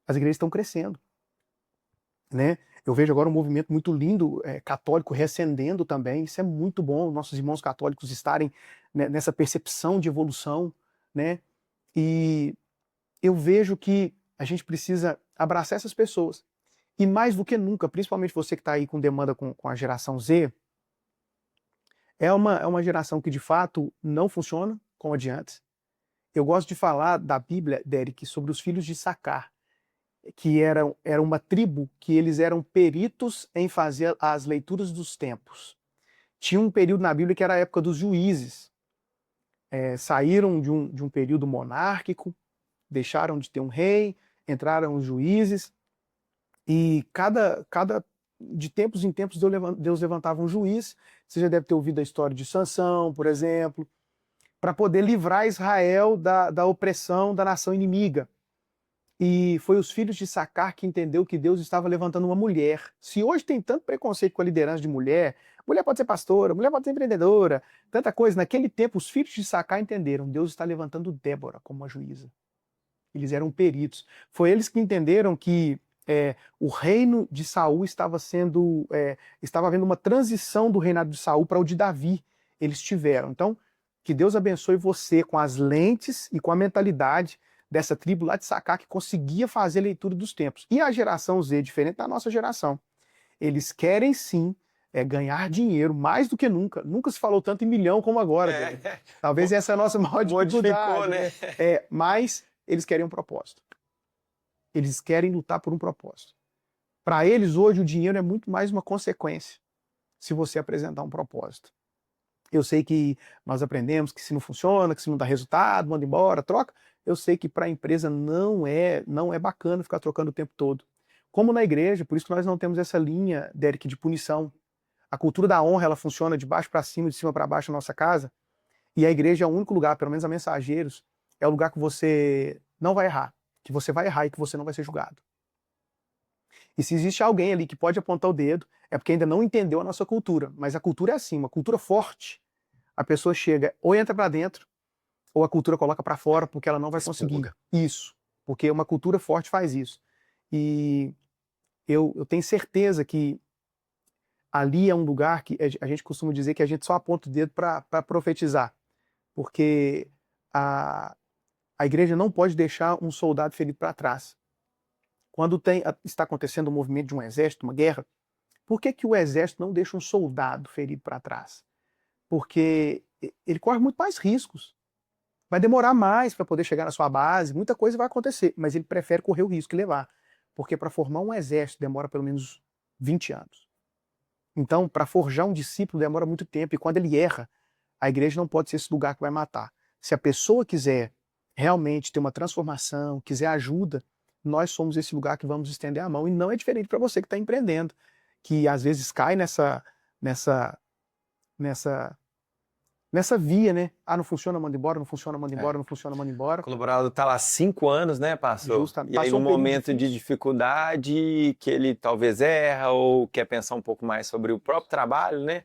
As igrejas estão crescendo, né? Eu vejo agora um movimento muito lindo, católico, reacendendo também, isso é muito bom, nossos irmãos católicos estarem, né, nessa percepção de evolução, né? E eu vejo que a gente precisa abraçar essas pessoas. E mais do que nunca, principalmente você que está aí com demanda com a geração Z, é uma geração que de fato não funciona como a de antes. Eu gosto de falar da Bíblia, Derek, sobre os filhos de Sacar, que era uma tribo que eles eram peritos em fazer as leituras dos tempos. Tinha um período na Bíblia que era a época dos juízes. Saíram de um período monárquico, deixaram de ter um rei, entraram os juízes, e de tempos em tempos Deus levantava um juiz. Você já deve ter ouvido a história de Sansão, por exemplo, para poder livrar Israel da opressão da nação inimiga. E foi os filhos de Sacar que entendeu que Deus estava levantando uma mulher. Se hoje tem tanto preconceito com a liderança de mulher, mulher pode ser pastora, mulher pode ser empreendedora, tanta coisa. Naquele tempo, os filhos de Sacar entenderam, Deus está levantando Débora como uma juíza. Eles eram peritos. Foi eles que entenderam que o reino de Saul estava havendo uma transição do reinado de Saul para o de Davi. Eles tiveram. Então, que Deus abençoe você com as lentes e com a mentalidade dessa tribo lá de Sacar que conseguia fazer a leitura dos tempos. E a geração Z, diferente da nossa geração, eles querem sim ganhar dinheiro mais do que nunca. Nunca se falou tanto em milhão como agora. Talvez essa é a nossa maior dificuldade. Né? Mas eles querem um propósito. Eles querem lutar por um propósito. Para eles, hoje, o dinheiro é muito mais uma consequência se você apresentar um propósito. Eu sei que nós aprendemos que se não funciona, que se não dá resultado, manda embora, troca. Eu sei que para a empresa não é bacana ficar trocando o tempo todo. Como na igreja, por isso que nós não temos essa linha, Derek, de punição. A cultura da honra, ela funciona de baixo para cima, de cima para baixo na nossa casa. E a igreja é o único lugar, pelo menos a Mensageiros, é o lugar que você não vai errar, que você vai errar e que você não vai ser julgado. E se existe alguém ali que pode apontar o dedo, é porque ainda não entendeu a nossa cultura. Mas a cultura é assim, uma cultura forte. A pessoa chega, ou entra para dentro, ou a cultura coloca para fora, porque ela não vai conseguir. Isso, porque uma cultura forte faz isso. E eu tenho certeza que ali é um lugar que a gente costuma dizer que a gente só aponta o dedo para profetizar. Porque A igreja não pode deixar um soldado ferido para trás. Quando está acontecendo um movimento de um exército, uma guerra, por que o exército não deixa um soldado ferido para trás? Porque ele corre muito mais riscos. Vai demorar mais para poder chegar na sua base, muita coisa vai acontecer, mas ele prefere correr o risco e levar. Porque para formar um exército demora pelo menos 20 anos. Então, para forjar um discípulo demora muito tempo, e quando ele erra, a igreja não pode ser esse lugar que vai matar. Se a pessoa quiser realmente ter uma transformação, quiser ajuda, nós somos esse lugar que vamos estender a mão, e não é diferente para você que está empreendendo, que às vezes cai nessa via, né? Ah, não funciona, manda embora, não funciona, manda embora, não funciona, manda embora. O colaborador está lá 5 anos, né, pastor? Justamente. E aí, Passou no um período momento de dificuldade, que ele talvez erra ou quer pensar um pouco mais sobre o próprio trabalho, né?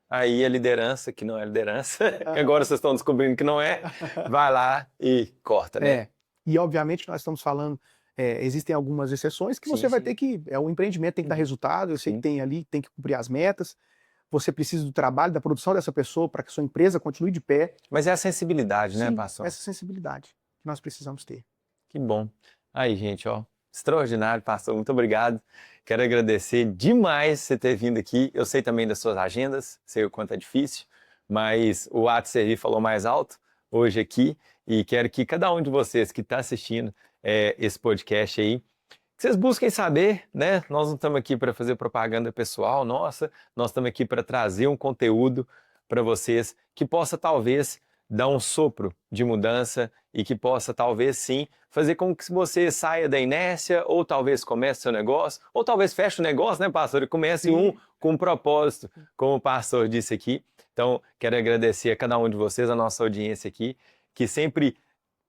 Aí a liderança, que não é liderança, que agora vocês estão descobrindo que não é, vai lá e corta, né? É. E obviamente nós estamos falando, existem algumas exceções que você vai ter que, o empreendimento tem que dar resultado, eu sei que tem ali, tem que cumprir as metas, você precisa do trabalho, da produção dessa pessoa para que sua empresa continue de pé. Mas é a sensibilidade, né, Sim, pastor? essa sensibilidade que nós precisamos ter. Que bom. Aí, gente, ó, extraordinário, pastor, muito obrigado. Quero agradecer demais você ter vindo aqui. Eu sei também das suas agendas, sei o quanto é difícil, mas o ato de servir falou mais alto hoje aqui, e quero que cada um de vocês que está assistindo esse podcast aí, que vocês busquem saber, né? Nós não estamos aqui para fazer propaganda pessoal nossa, nós estamos aqui para trazer um conteúdo para vocês que possa talvez dar um sopro de mudança e que possa talvez sim fazer com que você saia da inércia, ou talvez comece seu negócio, ou talvez feche o negócio, né, pastor? E comece com um propósito, como o pastor disse aqui. Então, quero agradecer a cada um de vocês, a nossa audiência aqui, que sempre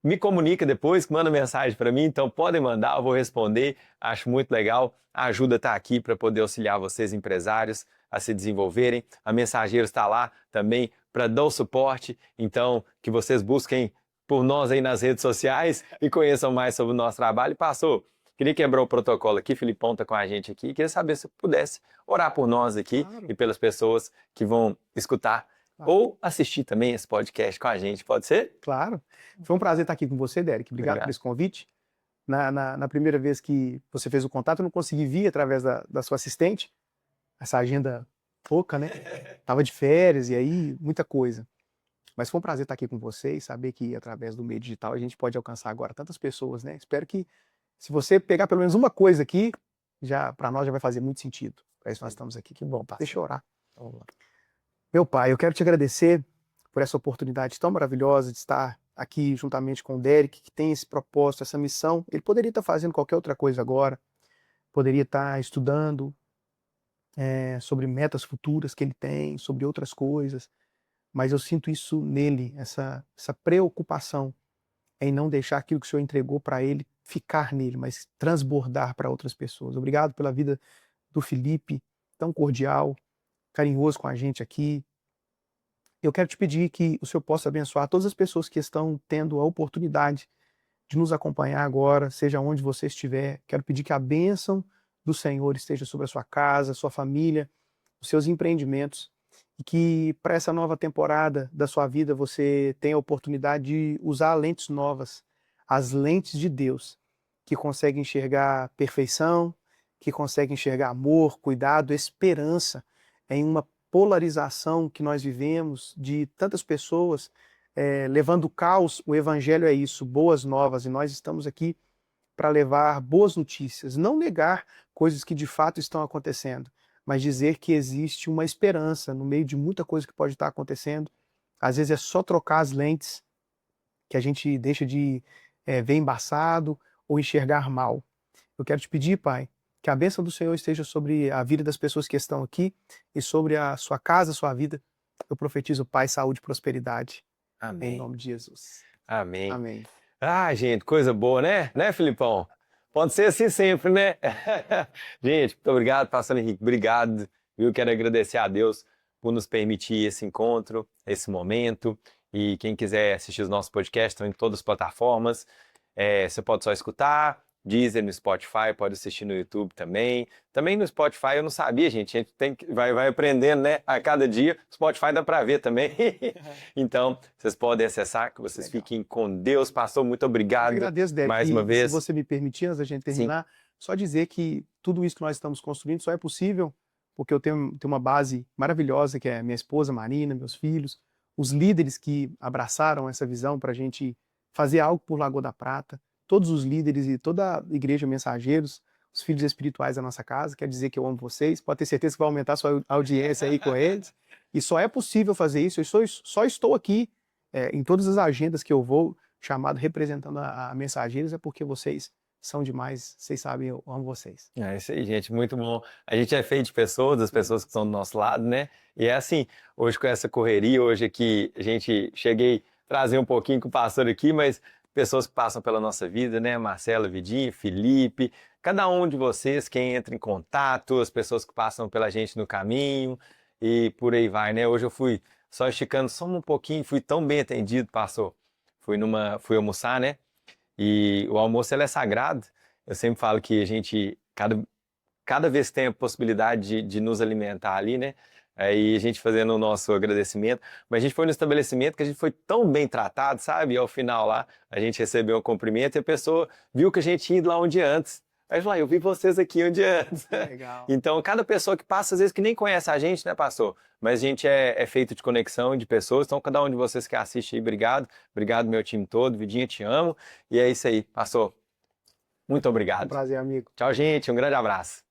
me comunica depois, manda mensagem para mim, então podem mandar, eu vou responder, acho muito legal. A ajuda está aqui para poder auxiliar vocês, empresários, a se desenvolverem. A Mensageiro está lá também para dar o suporte, então que vocês busquem por nós aí nas redes sociais e conheçam mais sobre o nosso trabalho. E pastor, queria quebrar o protocolo aqui, Filipão está com a gente aqui, queria saber se pudesse orar por nós aqui, claro, e pelas pessoas que vão escutar, claro, ou assistir também esse podcast com a gente, pode ser? Claro. Foi um prazer estar aqui com você, Derek. Obrigado por esse convite. Na primeira vez que você fez o contato, eu não consegui vir através da sua assistente. Essa agenda pouca, né? Tava de férias e aí muita coisa. Mas foi um prazer estar aqui com você e saber que através do meio digital a gente pode alcançar agora tantas pessoas, né? Espero que, se você pegar pelo menos uma coisa aqui, já para nós já vai fazer muito sentido. Para isso nós estamos aqui. Que bom, pastor. Deixa eu orar. Vamos lá. Meu Pai, eu quero te agradecer por essa oportunidade tão maravilhosa de estar aqui juntamente com o Derek, que tem esse propósito, essa missão. Ele poderia estar fazendo qualquer outra coisa agora, poderia estar estudando sobre metas futuras que ele tem, sobre outras coisas, mas eu sinto isso nele, essa preocupação em não deixar aquilo que o Senhor entregou para ele ficar nele, mas transbordar para outras pessoas. Obrigado pela vida do Felipe, tão cordial, carinhoso com a gente aqui. Eu quero te pedir que o Senhor possa abençoar todas as pessoas que estão tendo a oportunidade de nos acompanhar agora, seja onde você estiver. Quero pedir que a bênção do Senhor esteja sobre a sua casa, sua família, os seus empreendimentos, e que para essa nova temporada da sua vida você tenha a oportunidade de usar lentes novas, as lentes de Deus, que conseguem enxergar perfeição, que conseguem enxergar amor, cuidado, esperança em uma polarização que nós vivemos de tantas pessoas levando caos. O evangelho é isso, boas novas, e nós estamos aqui para levar boas notícias, não negar coisas que de fato estão acontecendo, mas dizer que existe uma esperança no meio de muita coisa que pode estar acontecendo. Às vezes é só trocar as lentes que a gente deixa de ver embaçado ou enxergar mal. Eu quero te pedir, Pai, que a bênção do Senhor esteja sobre a vida das pessoas que estão aqui e sobre a sua casa, a sua vida. Eu profetizo, Pai, saúde e prosperidade. Amém. Em nome de Jesus. Amém. Amém. Ah, gente, coisa boa, né? Né, Filipão? Pode ser assim sempre, né? Gente, muito obrigado, pastor Henrique. Obrigado, viu? Quero agradecer a Deus por nos permitir esse encontro, esse momento. E quem quiser assistir os nossos podcasts, estão em todas as plataformas. Você pode só escutar, Deezer, no Spotify, pode assistir no YouTube também. Também no Spotify eu não sabia, gente. A gente vai aprendendo, né? A cada dia. Spotify dá para ver também. Então, vocês podem acessar, que vocês Legal. fiquem com Deus. Pastor, muito obrigado Eu agradeço, Deco. mais E uma vez. se você me permitir, antes da gente terminar, só dizer que tudo isso que nós estamos construindo só é possível porque eu tenho uma base maravilhosa, que é minha esposa Marina, meus filhos, os líderes que abraçaram essa visão para a gente fazer algo por Lagoa da Prata, todos os líderes e toda a igreja Mensageiros, os filhos espirituais da nossa casa, quer dizer que eu amo vocês, pode ter certeza que vai aumentar a sua audiência aí com eles, e só é possível fazer isso, eu só estou aqui em todas as agendas que eu vou, chamado representando a Mensageiros, é porque vocês são demais, vocês sabem, eu amo vocês. É isso aí, gente, muito bom. A gente é feito de pessoas, das pessoas que estão do nosso lado, né? E é assim, hoje com essa correria, hoje aqui, cheguei a trazer um pouquinho com o pastor aqui, mas pessoas que passam pela nossa vida, né? Marcelo, Vidinho, Felipe, cada um de vocês, quem entra em contato, as pessoas que passam pela gente no caminho e por aí vai, né? Hoje eu fui só esticando só um pouquinho, fui tão bem atendido, pastor. Fui almoçar, né? E o almoço ele é sagrado. Eu sempre falo que a gente, cada vez que tem a possibilidade de nos alimentar ali, né? Aí a gente fazendo o nosso agradecimento. Mas a gente foi no estabelecimento que a gente foi tão bem tratado, sabe? E ao final lá, a gente recebeu um cumprimento e a pessoa viu que a gente tinha ido lá um dia antes. Aí falou, eu vi vocês aqui um dia antes. Legal. Então, cada pessoa que passa, às vezes, que nem conhece a gente, né, pastor? Mas a gente é feito de conexão, de pessoas. Então, cada um de vocês que assiste aí, obrigado. Obrigado, meu time todo. Vidinha, te amo. E é isso aí, pastor. Muito obrigado. Um prazer, amigo. Tchau, gente. Um grande abraço.